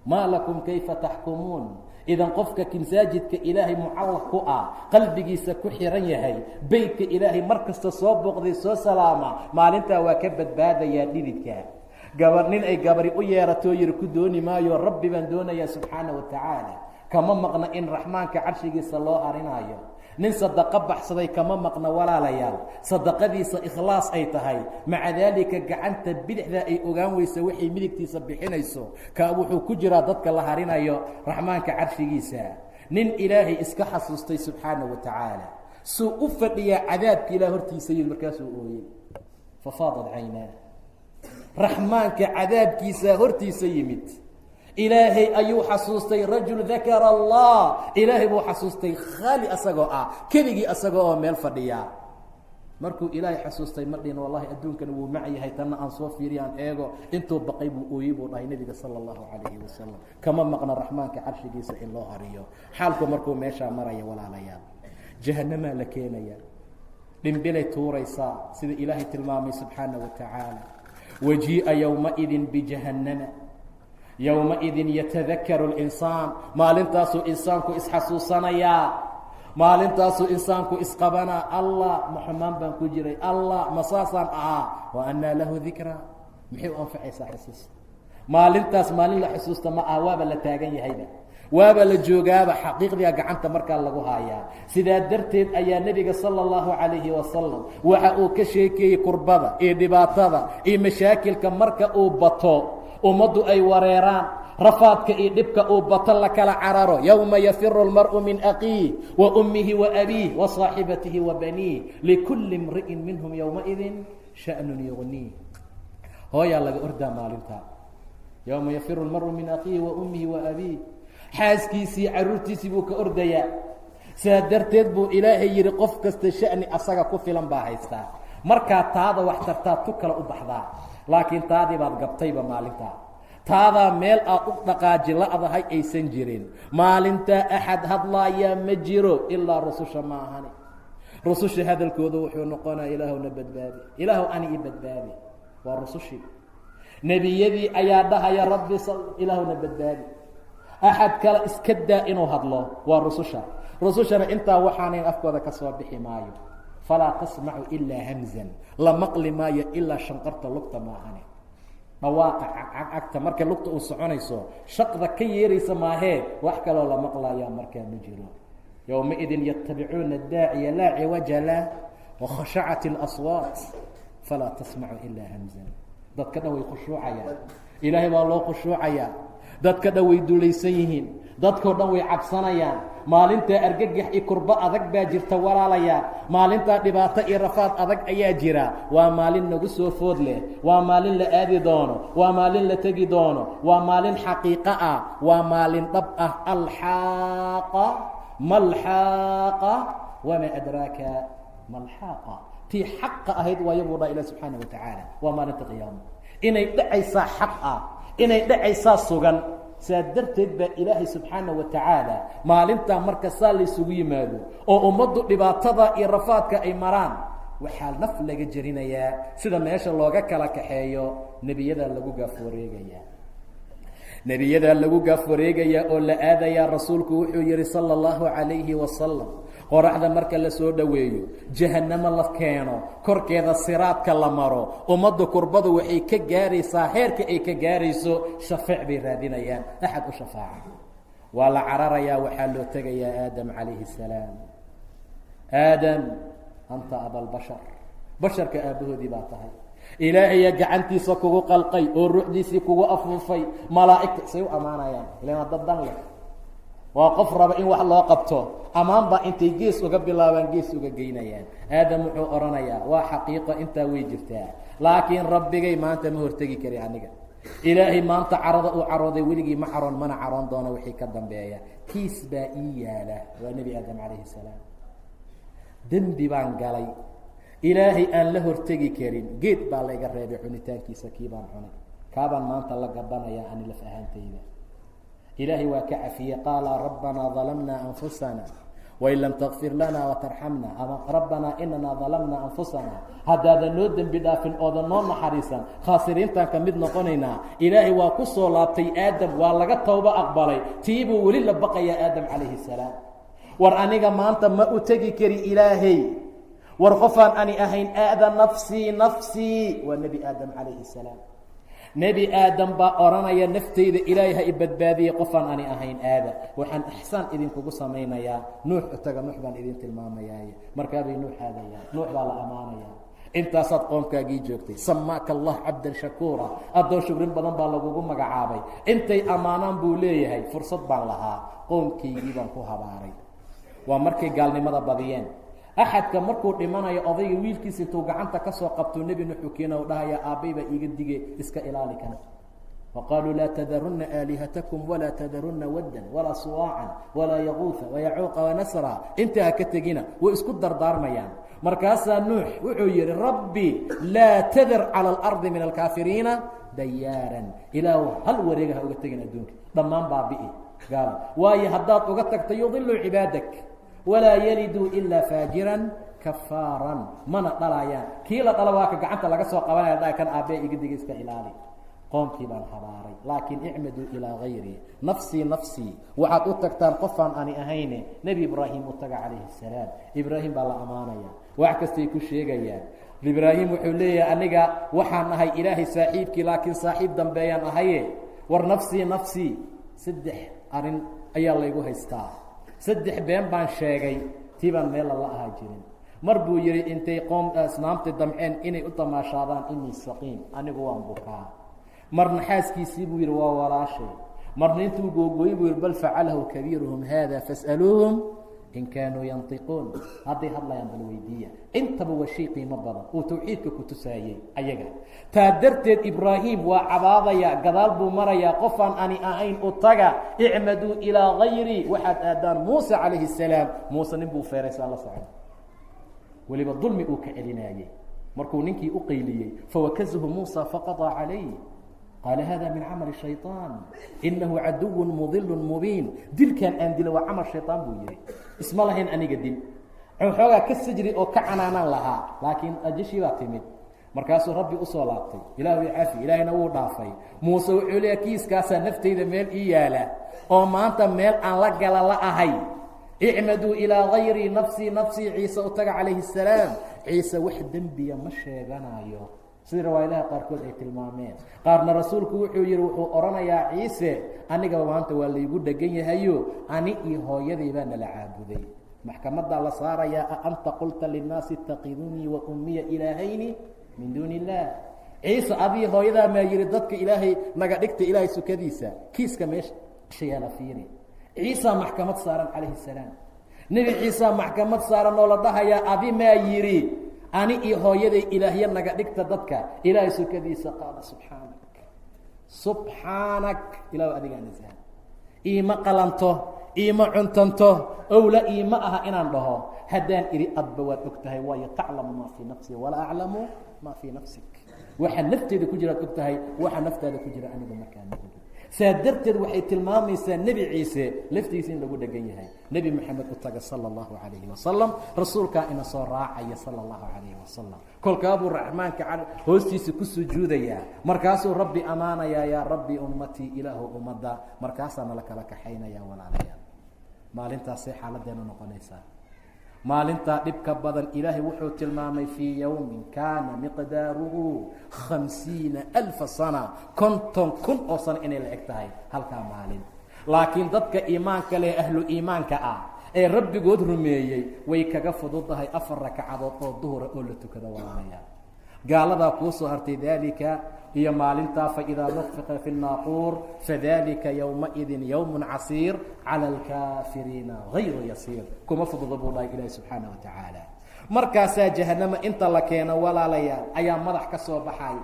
Speaker 1: maa lakum kayfa taxkumuun. idan qofka masaajidka ilaahay mucallaq ku ah, qalbigiisa ku xihan yahay, beytka ilaahay mar kasta soo booqday, soo salaama, maalintaa waa ka badbaadayaa dhididka. nin ay gabari u yeeratoo yiri ku dooni maayo, rabbi baan doonayaa subxaana wa tacaala. kama maqna in raxmaanka carshigiisa loo harinaayo. nin sadaqo baxsaday kama maqna walaalayaal, sadaqadiisa ikhlaas ay tahay, maca daalika gacanta bidixda ay ogaan weysa waxay midigtiisa bixinayso, kaa wuxuu ku jiraa dadka la harinayo raxmaanka carshigiisa. nin ilaahay iska xasuustay subxaana wa tacaala, suu u fadhiyaa cadaabka ilaah hortiisa yid markaasuu ooyey, fafaadad caynaa. raxmaanka cadaabkiisa hortiisa yimid. ilaahay ayuu xasuustay. rajul dakara allah, ilaahay buu xasuustay khaali asagoo ah, keligii asagoo oo meel fadhiya. markuu ilaahay xasuustay ma dhihin wallahi adduunkana wuu mac yahay, tanna aan soo fiiriya aan eego. intuu baqay buu ooyey buu dhahay nebiga sala allahu calayhi wasalam. kama maqna raxmaanka carshigiisa in loo hariyo. xaalku markuu meeshaa maraya walaalayaal, jahannamaa la keenaya, dhimbilay tuuraysaa sida ilaahay tilmaamay subxaana wa tacaala. wajii'a yowmaidin bijahannama yowmaidin yatadakaru linsaan. maalintaasuu insaanku isxasuusanayaa, maalintaasuu insaanku isqabanaa. allah ma xumaan baan ku jiray, allah ma saasaan ahaa. wa annaa lahu dikraa, maxay u anfacaysaa xusuusta? maalintaas maalin la xusuusta ma aha, waaba la taagan yahayba, waaba la joogaaba, xaqiiqdiga gacanta markaa lagu haayaa. sidaa darteed ayaa nebiga sala allahu calayhi wasalam waxa uu ka sheekeeyey kurbada iyo dhibaatada iyo mashaakilka marka uu bato, ummaddu ay wareeraan, rafaadka iyo dhibka uu bato la kala cararo. yowma yafiru lmar'u min akiih wa ummihi wa abiih wa saaxibatihi wa baniih likulli imri'in minhum yowmaidin sha'nun yugniih. hooyaa laga ordaa maalintaa. yowma yafiru lmar'u min akiihi wa ummihi wa abiih. xaaskiisii caruurtiisii buu ka ordayaa. saa darteed buu ilaahay yidhi qof kasta sha'ni asaga ku filan baa haystaa. markaa taada wax tartaa tu kale u baxdaa, laakiin taadii baad gabtayba maalintaa. taadaa meel aad u dhaqaaji la-dahay aysan jirin. maalintaa axad hadlaayaa ma jiro ilaa rususha ma ahani. rususha hadalkooda wuxuu noqonaya ilaahwna badbaadi, ilaahw ani i badbaadi. waa rusushii. nebiyadii ayaa dhahaya rabbi ilaahwna badbaadi. axad kale iska daa inuu hadlo, waa rususha. rusushana intaa waxaanayn afkooda ka soo bixi maayo. falaa tasmacu ilaa hamzan, la maqli maayo ilaa shanqarta lugta maahane. dhawaaqa cagcagta marka lugta uu soconayso shaqda ka yeeraysa maahee wax kaloo la maqlayaa markaa ma jiro. yowmaidin yatabicuuna daaciya laa ciwaja lah wakhashacat اlaswaat falaa tasmacu ilaa hamzan. dadka dhan way khushuucayaan, ilaahay baa loo khushuucayaa. dadka dhan way dulaysan yihiin, dadkao dhan way cabsanayaan. maalintaa argagax iyo kurbo adag baa jirta walaalayaa. maalintaa dhibaato iyo rafaad adag ayaa jira. waa maalin nagu soo food leh, waa maalin la aadi doono, waa maalin la tegi doono, waa maalin xaqiiqo ah, waa maalin dhab ah. alxaaqa malxaaqa wamaa adraaka malxaaqa. tii xaqa ahayd waayo buu dhaha ilah subxaana wa tacaala. waa maalinta qiyaamo, inay dhacaysaa xaq ah, inay dhacaysaa sugan. saa darteed baa ilaahay subxaana wa tacaala maalintaa marka saa laysugu yimaado oo ummaddu dhibaatada iyo rafaadka ay maraan, waxaa naf laga jerinayaa sida meesha looga kala kaxeeyo. nebiyadaa lagu gaafwareegayaa, nebiyadaa lagu gaafwareegayaa oo la aadayaa. rasuulku wuxuu yihi sala allahu calayhi wasalam, qoraxda marka la soo dhoweeyo, jahannamo la keeno, korkeeda siraadka la maro, ummadda kurbadu waxay ka gaaraysaa heerka ay ka gaarayso. shafeec bay raadinayaan, axad u shafaaca. waa la cararayaa, waxaa loo tegayaa aadam calayhi salaam. aadam anta abalbashar, basharka aabbahoodii baa tahay. ilaahaya gacantiisa kugu qalqay oo ruuxdiisii kugu afuufay malaa'igta say u ammaanayaan ilaan dad dan leh waa qof raba in wax loo qabto ammaan baa intay gees uga bilaabaan gees uga geynayaan aadam wuxuu odhanayaa waa xaqiiqo intaa way jirtaa laakiin rabbigay maanta ma hortegi kari aniga ilaahay maanta carada uu carooday weligii ma caroon mana caroon doono wixii ka dambeeya kiis baa ii yaala waa nebi aadam calayhi salaam dembi baan galay ilaahay aan la hortegi karin geed baa layga reebay cunitaankiisa kii baan cunay kaabaan maanta la gabanaya ani laf ahaantayda ilaahay waa ka cafiyey qaala rabbanaa dalamnaa anfusana wain lam takfir lana watarxamna ama rabbanaa inanaa dalamnaa anfusana haddaadan noo dembi dhaafin oodan noo naxariisan khaasiriintaan ka mid noqonaynaa ilaahay waa ku soo laabtay aadam waa laga towbo aqbalay tiibuu weli la baqayaa aadam calayhi salaam war aniga maanta ma u tegi kari ilaahay war qofaan ani ahayn aada nafsii nafsii waa nebi aadam calayhi salaam nebi aadam baa odhanaya naftayda ilaahay ha i badbaadiyey qofaan ani ahayn aada waxaan ixsaan idinkugu samaynayaa nuux taga nuux baan idin tilmaamayaaye markaabay nuux aadayaan nuux baa la ammaanayaa intaasaad qoomkaagii joogtay samaaka allah cabdan shakuura addoon shugrin badan baa lagugu magacaabay intay ammaanaan buu leeyahay fursad baan lahaa qoomkaygii baan ku habaaray waa markay gaalnimada badiyeen axadka markuu dhimanayo odayga wiilkiisa intuu gacanta ka soo qabtuu nebi nuux u keena u dhahaya aabbay baa iiga dige iska ilaali kana waqaaluu laa tadarunna aalihatakum walaa tadarunna waddan walaa suwaacan walaa yaquuha wayacuuqa wanasra intaa ha ka tegina way isku dardaarmayaan markaasaa nuux wuxuu yidhi rabbi laa tadar cala alardi min alkaafiriina dayaaran ilaahu hal wareega ha uga tegin adduunka dhammaan baabi'i gaalo waayo haddaad uga tagta yudilu cibaadak walaa yaliduu ilaa faajiran kafaaran mana dhalayaan kii la dhala waa ka gacanta laga soo qabanaya dha kan aabbee iga diga iska ilaali qoomkii baan habaaray laakiin icmaduu ilaa hayrii nafsii nafsii waxaad u tagtaan qofaan ani ahayne nebi ibraahim u taga calayhi salaam ibraahim baa la ammaanaya wax kastay ku sheegayaan ibraahim wuxuu leeyahay aniga waxaan ahay ilaahay saaxiibkii laakiin saaxiib dambeeyaan ahaye war nafsii nafsii 3 arrin ayaa laygu haystaa 3 been baan sheegay tii baan meel la ahaa jirin mar buu yidhi intay qoom asnaamta damceen inay u tamaashaadaan inii saqiim anigu waan bukaa marna xaaskiisii buu yidhi waa walaashay marna intuu googooyin buu yidhi bal facalahu kabiiruhum haada fas'aluuhum in kaanuu yantiquun hadday hadlayaan bal weydiiya intaba waa shay qiimo badan uu tawxiidka ku tusaayey ayaga taa darteed ibraahim waa cabaadaya gadaal buu marayaa qofaan ani ahayn u taga icmaduu ilaa hayri waxaad aadaan muuse calayhi salaam muuse nin buu feeraysaa la socda weliba dulmi uu ka celinaayey markuu ninkii u qayliyey fawakazahu muusa faqadaa calayh qaala hada min camali shayطaan inahu caduw mudilu mubiin dilkan aan dilo waa camal shayطaan buu yihi isma lahayn aniga dil xoogaa ka sajri oo ka canaanaan lahaa laakiin ajashii baa timid markaasuu rabbi usoo laabtay ilaahu cafi ilaahayna wuu dhaafay muuse wuxuu leeya kiiskaasaa naftayda meel ii yaala oo maanta meel aan la gala la ahay icmaduu ilaa hayrii nafsii nafsii ciise u taga calayhi الsalaam ciise wax dembiya ma sheeganayo sidii riwaayadaha qaarkood ay tilmaameen qaarna rasuulku wuxuu yihi wuxuu odhanayaa ciise aniga maanta waa laygu dhegan yahayo ani iyo hooyaday baa nala caabuday maxkamadaa la saarayaa a anta qulta linnaasi ittaqiduunii wa ummiya ilaahayni min duuni illaah ciise adii hooyadaa maa yihi dadka ilaahay naga dhigta ilaahay sukadiisa kiiska meesha yaala fiiri ciisa maxkamad saaran calayhi salaam nebi ciisa maxkamad saaran oo la dhahayaa adi maa yidhi ani iyo hooyaday ilaahya naga dhigta dadka ilaahay sukadiisa qaala subxaanak ilaahu adigaa nasahan iima qalanto iima cuntanto owla iima aha inaan dhaho haddaan idhi adba waad og tahay waayo taclamu maa fii nafsi walaa aclamu maa fii nafsik waxa nafteeda ku jiraad og tahay waxa naftaada ku jira aniga markaa ma ogin saa darteed waxay tilmaamaysaa nebi ciise laftiisa in lagu dhegan yahay nebi moxamed u taga sala allahu calayhi wasalam rasuulkaa ina soo raacaya sala allahu calayhi wasalam kolkaabuu raxmaanka hoostiisa ku sujuudayaa markaasuu rabbi ammaanayaa yaa rabbi ummatii ilaahu ummadda markaasaa nala kala kaxaynayaa walaalayaal maalintaasay xaaladeena noqonaysaa maalintaa dhibka badan ilaahay wuxuu tilmaamay fii yowmin kaana miqdaaruhu 50,000 sana 50,000 oo sano inay la eg tahay halkaa maalin laakiin dadka iimaanka leh ahlu iimaanka ah ee rabbigood rumeeyey way kaga fududahay 4 ragcadood oo duhura oo la tukado walaalayaal gaaladaa kuu soo hartay daalika iyo maalintaa faidaa nufiqa fi الnaaquur fadalika ywmaئidi ywm casiir calى اlkaafiriina غayru yasiir kuma fududa buu dhahay ilaahi subxaanaه wa tacaala. markaasaa jahanamo inta la keeno walaalayaal ayaa madax ka soo baxay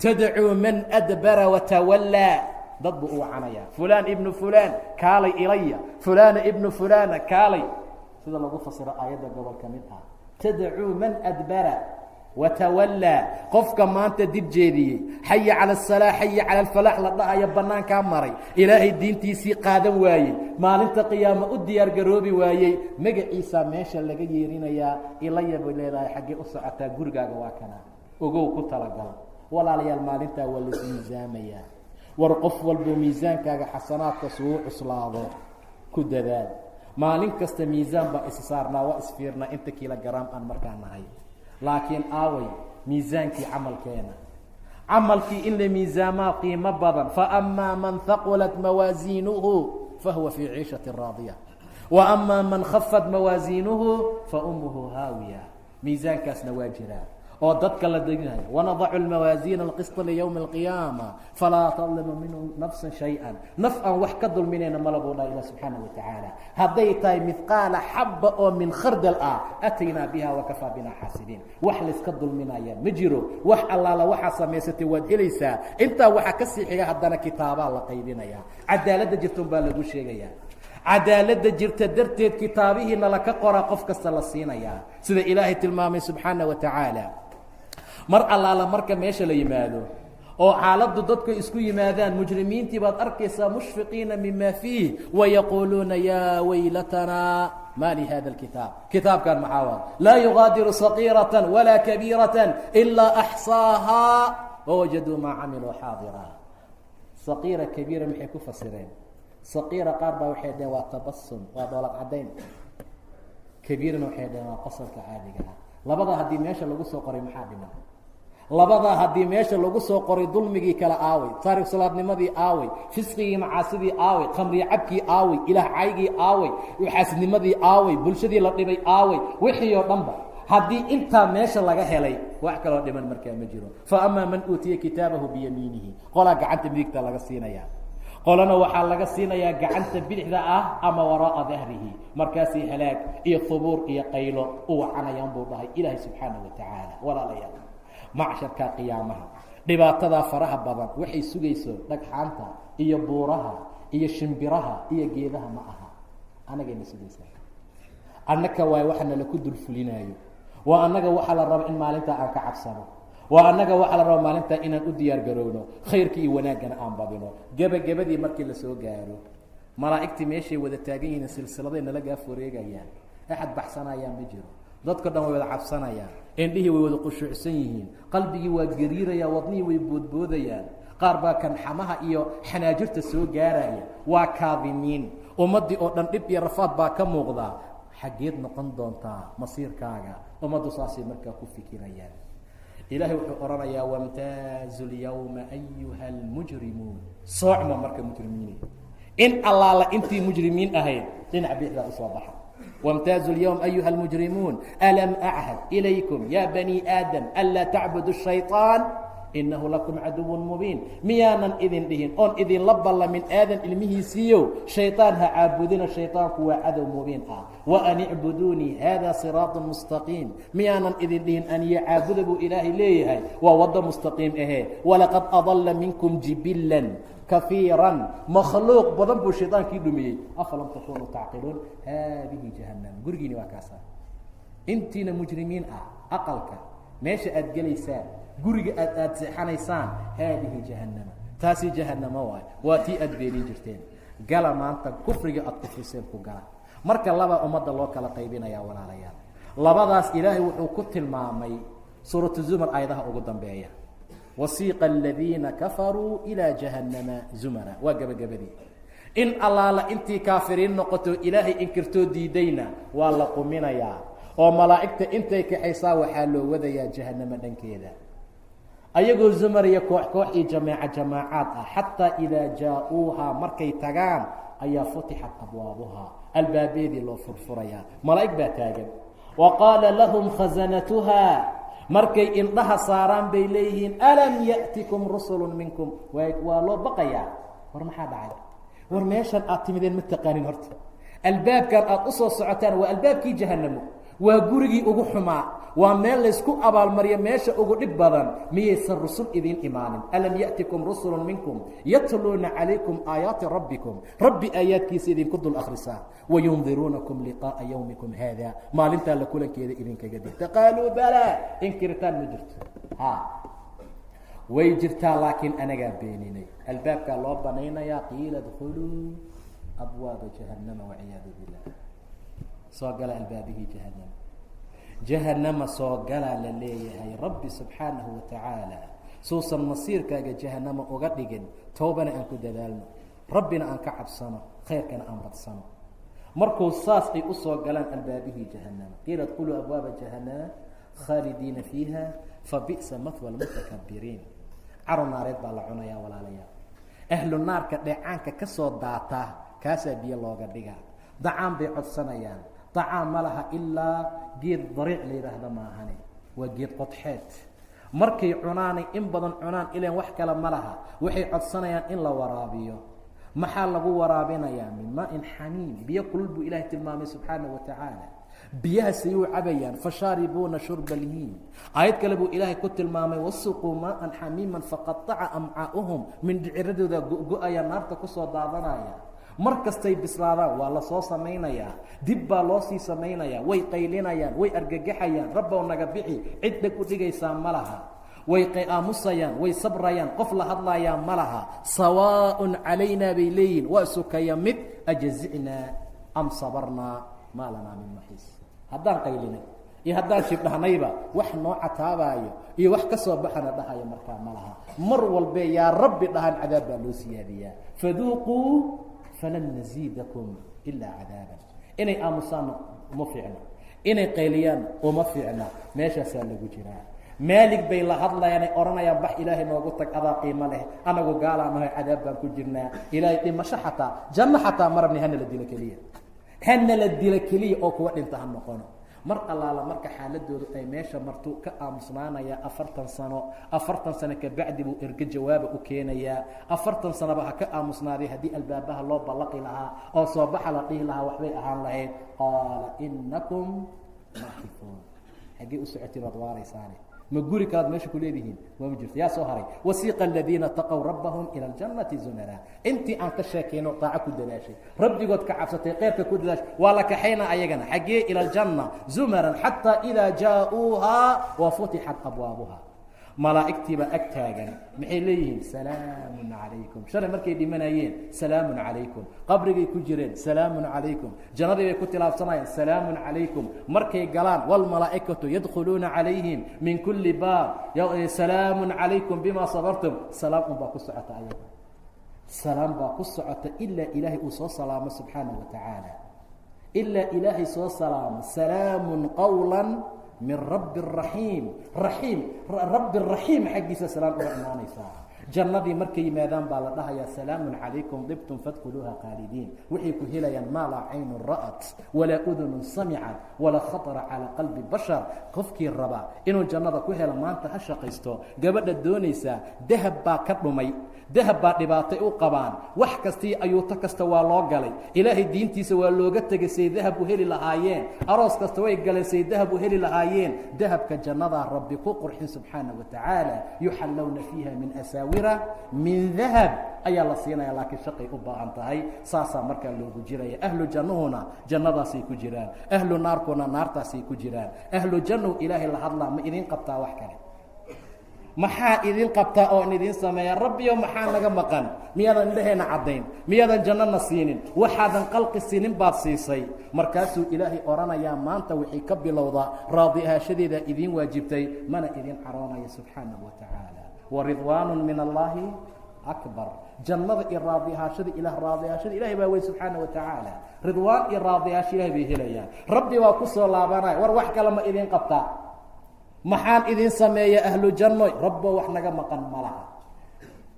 Speaker 1: tadcuu man adbara watawallaa. dad buu u wacanaya fulaan ibnu fulaan kaalay ilaya, fulaana ibnu fulaana kaalay, sida lagu fasiro aayadda gobol ka mid ah. tadcuu man adbara watawallaa, qofka maanta dib jeediyey, xaya cala asalaa xaya cala alfalaax la dhahayo bannaankaa maray, ilaahay diintiisii qaadan waayey, maalinta qiyaamo u diyaar garoobi waayey, magaciisaa meesha laga yeerinayaa. ilaya bay leedahay xaggee u socotaa, gurigaaga waa kana, ogow ku talagal. walaalayaal maalintaa waa las miisaamayaa. war qof walbo miisaankaaga xasanaadka suu cuslaado ku dadaal. maalin kasta miisaan baa is saarnaa, waa isfiirnaa inta kiilogaraam aan markaa nahay. laakiin aaway miisaankii camalkeena, camalkii in la miisaamaa qiimo badan. faأmaa man haqulat mawaasiinuhu fahuwa fii ciishaةi raadiya, وأmaa man khafat mawaasiinuhu faumuhu haawiya. miisaankaasna waa jiraa oo dadka la deginayo. wanadacu اlmawaasiina اlqisطa liywmi اlqiyaama falaa tadlimu minhu nafsa shayئa. naf aan wax ka dulminayna mala buu dhaha ilah subxaanaه wa tacaala. hadday tahay midqaala xaba oo min khardal ah ataynaa biha wakafaa bina xaasibiin. wax layska dulminaya ma jiro. wax allaala waxaa samaysatay waad helaysaa. intaa waxaa ka sii xiga haddana kitaabaa la qaybinaya. cadaaladda jirta un baa lagu sheegaya. cadaaladda jirta darteed kitaabihiina laka qoraa qof kasta la siinayaa, sida ilaahay tilmaamay subxaanaه wa tacaala. mar allaala marka meesha la yimaado oo xaaladdu dadku isku yimaadaan, mujrimiintii baad arkaysaa mushfiqiina mima fiih wayaquuluuna yaa waylatanaa ma lihada اlkitaab. kitaabkan maxaa waa? laa yugaadiru saqiiraةa walaa kabiiraةa ilaa axsaahaa wawajaduu maa camiluu xaadira. saqiira kabiira maxay ku fasireen? saqiira qaar baa waxay dhaheen waa tabasum, waa dhoolad caddayn. kabiirana waxay dhaheen waa qosolka caadiga ah. labadaa haddii meesha lagu soo qoray maxaa dhiman? labadaa haddii meesha lagu soo qoray dulmigii kale aaway, taariq salaadnimadii aaway, fisqigii macaasidii aaway, khamriye cabkii aaway, ilaah caygii aaway, xaasidnimadii aaway, bulshadii la dhibay aaway, wixii oo dhanba haddii intaa meesha laga helay wax kaloo dhiman markaa ma jiro. faأmaa man uutiya kitaabahu biyamiinihi, qolaa gacanta midigta laga siinaya, qolana waxaa laga siinayaa gacanta bidixda ah ama waraa'a dahrihi. markaasii halaag iyo hubuur iyo qaylo u wacanayaan buu dhahay ilaahay subxaanaه wa tacaala. walaalayaal macsharka qiyaamaha dhibaatadaa faraha badan waxay sugayso dhagxaanta iyo buuraha iyo shimbiraha iyo geedaha ma aha, annagayna sugaysaa. annaka waay waxa nala ku dulfulinaayo, waa annaga waxaa la raba in maalintaa aan ka cabsano, waa annaga waxaa la raba maalintaa inaan u diyaar garowno, khayrka iyo wanaaggana aan badino. gebagabadii markii la soo gaaro, malaa'igtii meeshay wada taagan yihiin, silsiladay nala gaaf wareegayaan, axad baxsanayaan ma jiro. dadka dhan way wada cabsanayaan, indhihii way wada qushuucsan yihiin, qalbigii waa gariiraya, wadnihii way boodboodayaan. qaar baa kan xamaha iyo xanaajirta soo gaaraya, waa kaadimiin. ummaddii oo dhan dhib iyo rafaad baa ka muuqdaa. xaggeed noqon doontaa masiirkaaga? ummaddu saasay markaa ku fikirayaan. ilaahay wuxuu odhanayaa wamtaazu lyawma ayuha almujrimuun. soocma marka mujrimiine, in allaala intii mujrimiin ahayd dhinac bixdaa usoo baxa. wamtaazu lyawm ayuha almujrimuun alam achad ilaykum ya bani aadam anlaa tacbudu الshayطaan inahu lakum caduw mubiin. miyaanan idin dhihin oon idinla ballamin aadan ilmihiisiiyo shayطaan ha caabudina, shayطaanku waa cadow mubiin ah. waan icbuduunii hada siraaط mustaqiim. miyaanan idin dhihin aniyo caabuda buu ilaahay leeyahay, waa waddo mustaqiim ahee. walaqad adala minkum jibilan kaiira, makhluuq badan buu shayطaankii dhumiyey. afalam takunuu tacqiluun. haadihi jahannam, gurigiini waa kaasa. intiina mujrimiin ah, aqalka meesha aad gelaysaan, guriga aad seexanaysaan, haadihi jahannama, taasi jahannamo waay, waa tii aad beenin jirteen. gala maanta kufriga aad kufriseen ku gala. marka labaa ummadda loo kala qaybinayaa walaalayaal. labadaas ilaahay wuxuu ku tilmaamay suuratu zumar aayadaha ugu dambeeya. wasiiqa aladiina kafaruu ilaa jahannama zumara, waa gebagabadii. in allaala intii kaafiriin noqoto ilaahay inkirtoo diidayna waa la quminayaa, oo malaa'igta intay kaxaysaa waxaa loo wadayaa jahannamo dhankeeda. ayagoo zumar iyo koox koox iyo jamaacaad ah. xataa idaa jaa-uuhaa, markay tagaan ayaa futixat abwaabuhaa, albaabeedii loo furfurayaa, malaa'ig baa taagan. wa qaala lahum khasanatuhaa, markay indhaha saaraan bay leeyihiin alam ya'tikum rusulu minkum waa loo baqayaa war maxaa dhacay war meeshan aad timideen ma taqaanin horta albaabkan aad u soo socotaan waa albaabkii jahannamo waa gurigii ugu xumaa waa meel laysku abaalmariyo meesha ugu dhib badan miyaysan rusul idiin imaanin alam ya'tikum rusulu minkum yatluuna calaykum aayaati rabbikum rabbi aayaadkiisa idinku dul akhrisaa wayundiruunakum liqaa'a yawmikum haada maalintaa la kulankeeda idinkaga digta qaaluu balaa inkiritaan ma jirto way jirtaa laakiin anagaa beeninay albaabkaa loo banaynayaa qiila dkhuluu abwaaba jahannama waciyaadu billah soo gala albaabihii jahannama jahannama soo galaa la leeyahay rabbi subxaanahu watacaala suusan masiirkaaga jahannama uga dhigin toobana aan ku dadaalno rabbina aan ka cabsano khayrkana aan badsano markuu saas ay usoo galaan albaabihii jahannama qiila dkhuluu abwaaba jahannama khaalidiina fiiha fabi'sa mathwa almutakabiriin caro naareed baa la cunayaa walaalayaal ahlu naarka dheecaanka ka soo daataa kaasaa biyo looga dhigaa dacaan bay codsanayaan dacaan ma laha ilaa geed dariic la yidhaahda maahane waa geed qodxeed markay cunaanay in badan cunaan ilaan wax kale ma laha waxay codsanayaan in la waraabiyo maxaa lagu waraabinayaa min maa-in xamiim biyo kulul buu ilaahay tilmaamay subxaanahu watacaala biyahaasay u cabayaan fashaaribuuna shurba lhiim aayad kale buu ilaahay ku tilmaamay wasuquu maa-an xamiiman faqataca amcaa'uhum mindhiciradooda go-go-aya naarta kusoo daadanaya mar kastay bislaadaan waa la soo samaynayaa dib baa loo sii samaynayaa way qaylinayaan way argagaxayaan rabbow naga bixi cid dheg u dhigaysaa ma laha way aamusayaan way sabrayaan qof la hadlayaa ma laha sawaaءun calaynaa bay leeyihin waa sukaya mid ajazicnaa am sabarnaa maa lanaa min maxiis haddaan qaylinay iyo haddaan shibdhahnayba wax noo cataabaayo iyo wax ka soo baxana dhahayo markaa ma laha mar walbe yaa rabbi dhahan cadaab baa loo siyaadiyaa faduuquu falan naziidakum ilaa cadaaban inay aamusaanna uma fiicno inay qayliyaan uma fiicna meeshaasaa lagu jiraa maalig bay la hadlayaan ay odhanayaan bax ilaahay noogu tag adaa qiimo leh anagu gaalaanahay cadaab baan ku jirnaa ilaahay dhimasho xataa janno xataa marabni hana la dilo keliya hana la dilo keliya oo kuwa dhinta ha noqono mar allaala marka xaaladoodu ay meesha martuu ka aamusnaanayaa 40 sano kabacdi buu erge jawaaba u keenayaa 40 sanoba ha ka aamusnaaday haddii albaabaha loo ballaqi lahaa oo soo baxa la dhihi lahaa waxbay ahaan lahayd qaala inakum maakifuun xaggee u socotiin waad waaraysaane ma guri kalaad meesha ku leedihiin waa ma jirto yaa soo haray wasiiqa aladiina taqow rabbahum ila aljannati zumara intii aan ka sheekayno daaco ku dadaashay rabbigood ka cabsatay khayrka ku dadaashay waa la kaxayna ayagana xaggee ila aljanna zumaran xataa idaa jaa-uuhaa wa futixat abwaabuha malaa'igtiibaa ag taagan maxay leeyihiin salaamun calaykum shalay markay dhimanayeen salaamun calaykum qabrigay ku jireen salaamun calaykum jannadii bay ku tilaabsanayeen salaamun calaykum markay galaan waalmalaa'ikatu yadkhuluuna calayhim min kulli baab salaamun calaykum bimaa sabartum salaam unbaa ku socota ayaga salaam baa ku socota ilaa ilaahay uu soo salaamo subxaanahu watacaala ilaa ilaahay soo salaamo salaamun qawla min rabbi raxiim raxiim rabbi raxiim xaggiisa salaam uga imaanaysaa jannadii markay yimaadaan baa la dhahayaa salaamun calaykum dibtum fadkhuluuha qaalidiin waxay ku helayaan maa laa caynun ra'at walaa udunun samicat walaa khatara calaa qalbi bashar qofkii raba inuu jannada ku helo maanta ha shaqaysto gabadha doonaysaa dahab baa ka dhumay dahab baa dhibaatay u qabaan wax kastii ayuuto kasta waa loo galay ilaahay diintiisa waa looga tegay say dahab u heli lahaayeen aroos kasta way galeen say dahab u heli lahaayeen dahabka jannadaa rabbi ku qurxin subxaana wa tacaala yuxallowna fiiha min asaawira min dahab ayaa la siinaya laakiin shaqay u baahan tahay saasaa markaa loogu jiraya ahlu jannuhuna jannadaasay ku jiraan ahlu naarkuna naartaasay ku jiraan ahlu jannuhu ilaahay la hadlaa ma idin qabtaa wax kale maxaa idin qabtaa oon idin sameeya rabbiyo maxaa naga maqan miyaadan indhaheena caddayn miyaadan jannona siinin waxaadan qalqi siinin baad siisay markaasuu ilaahay odhanayaa maanta wixii ka bilowda raadi ahaashadeeda idiin waajibtay mana idin caroonaya subxaanahu wa tacaala waridwaanu min allaahi akbar jannada iyo raadiahaashada raadiahaashada ilahay baa wey subxaana wa tacaala ridwaan iyo raadiahaasha ilahay bay helayaan rabbi waa ku soo laabanaya war wax kale ma idin qabtaa maxaan idin sameeya ahlu jannoy rabbo wax naga maqan ma laha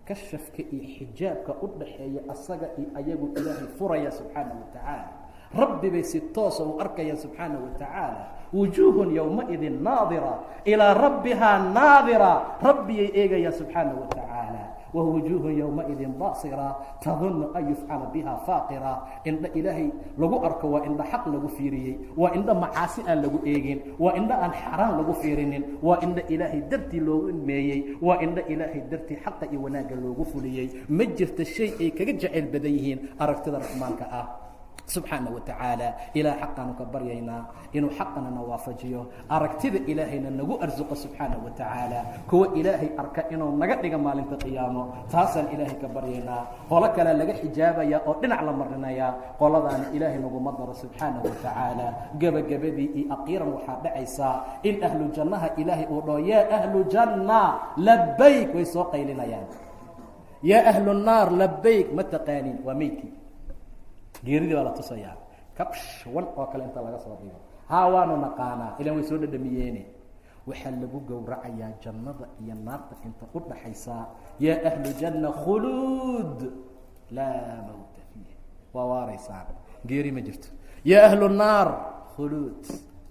Speaker 1: kashafka iyo xijaabka u dhaxeeya asaga iyo ayagu ilaahay furaya subxaana wa tacaala rabbi bay si toosa u arkayaan subxaanahu watacaala. wujuuhun yowmaidin naadira ilaa rabbihaa naadira, rabbiyay eegayaan subxaanahu watacaala. wawujuuhun yowmaidin baasira tadunnu an yufcala biha faaqira. indha ilaahay lagu arko waa indha xaq lagu fiiriyey, waa indha macaasi aan lagu eegin, waa indha aan xaraan lagu fiirinin, waa indha ilaahay dartii loogu ilmeeyey, waa indha ilaahay dartii xaqa iyo wanaagga loogu fuliyey. ma jirta shay ay kaga jeceyl badan yihiin aragtida raxmaanka ah subxaanaه watacaala. ilaah xaqaanu ka baryaynaa inuu xaqana na waafajiyo, aragtida ilaahayna nagu arsuqo subxaanaه watacaala. kuwa ilaahay arka inuu naga dhiga maalinta qiyaamo, taasaan ilaahay ka baryaynaa. qolo kale laga xijaabaya oo dhinac la marinayaa, qoladaana ilaahay naguma daro subxaanaه watacaala. gebagabadii iyo aqiiran waxaa dhacaysaa in ahlu jannaha ilaahay uu dhaho yaa ahlu janna labayk, way soo qaylinayaan. yaa ahlu naar labayk, ma taqaaniin, waa meydkii, geeridii baa la tusayaa. kabsh wan oo kale inta laga soo dhigo, haa waanu naqaanaa, ilan way soo dhadhamiyeene. waxaa lagu gowracayaa jannada iyo naarta inta u dhaxaysaa. yaa ahlu janna khuluud laa mawta fiih, waa waaraysaan, geeri ma jirto. yaa ahlu naar khuluud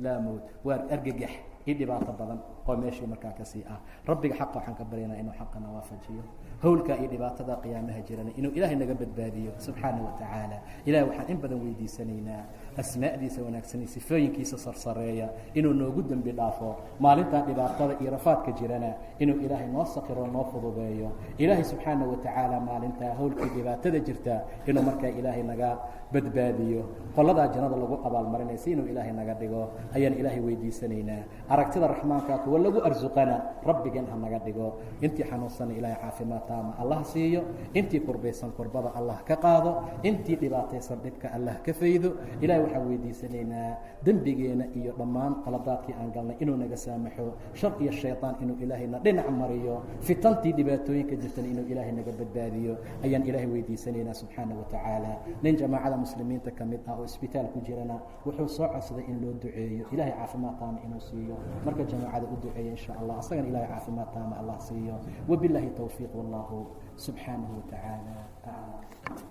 Speaker 1: laa mawt, waa argagax iyo dhibaato badan oo meeshii markaa kasii ah. rabbiga xaqa waxaan ka baryaynaa inuu xaqana waafajiyo, howlkaa iyo dhibaatada qiyaamaha jirana inuu ilaahay naga badbaadiyo subxaanaه watacaala. ilahay waxaan in badan weydiisanaynaa asmaa'diisa wanaagsan iyo sifooyinkiisa sarsareeya inuu noogu dembi dhaafo, maalintaa dhibaatada iyo rafaadka jirana inuu ilaahay noo sakiro, noo fududeeyo. ilaahay subxaanaه watacaala maalintaa howlkii dhibaatada jirta inuu markaa ilaahay naga badbaadiyo, qoladaa jannada lagu abaalmarinaysa inuu ilaahay naga dhigo ayaan ilaahay weydiisanaynaa. aragtida raxmaankaa kuwa lagu arsuqana rabbigeen ha naga dhigo. intii xanuunsana ilaahay caafimaad taama allah siiyo, intii kurbaysan kurbada allah ka qaado, intii dhibaataysan dhibka allah ka faydo. ilahay waxaan weydiisanaynaa dembigeena iyo dhammaan qaladaadkii aan galnay inuu naga saamaxo, shar iyo shayطaan inuu ilaahayna dhinac mariyo, fitantii dhibaatooyinka jirtana inuu ilaahay naga badbaadiyo ayaan ilaahay weydiisanaynaa subxaanaه watacaala. nin jamaacada muslimiinta ka mid ah oo isbitaal ku jirana wuxuu soo codsaday in loo duceeyo, ilahay caafimaad taama inuu siiyo. marka jamaacada u duceeya insha allah, asagana ilahay caafimaad taama allah siiyo. wabilahi towfiiq, wallahu subxaanaه watacaala aclam.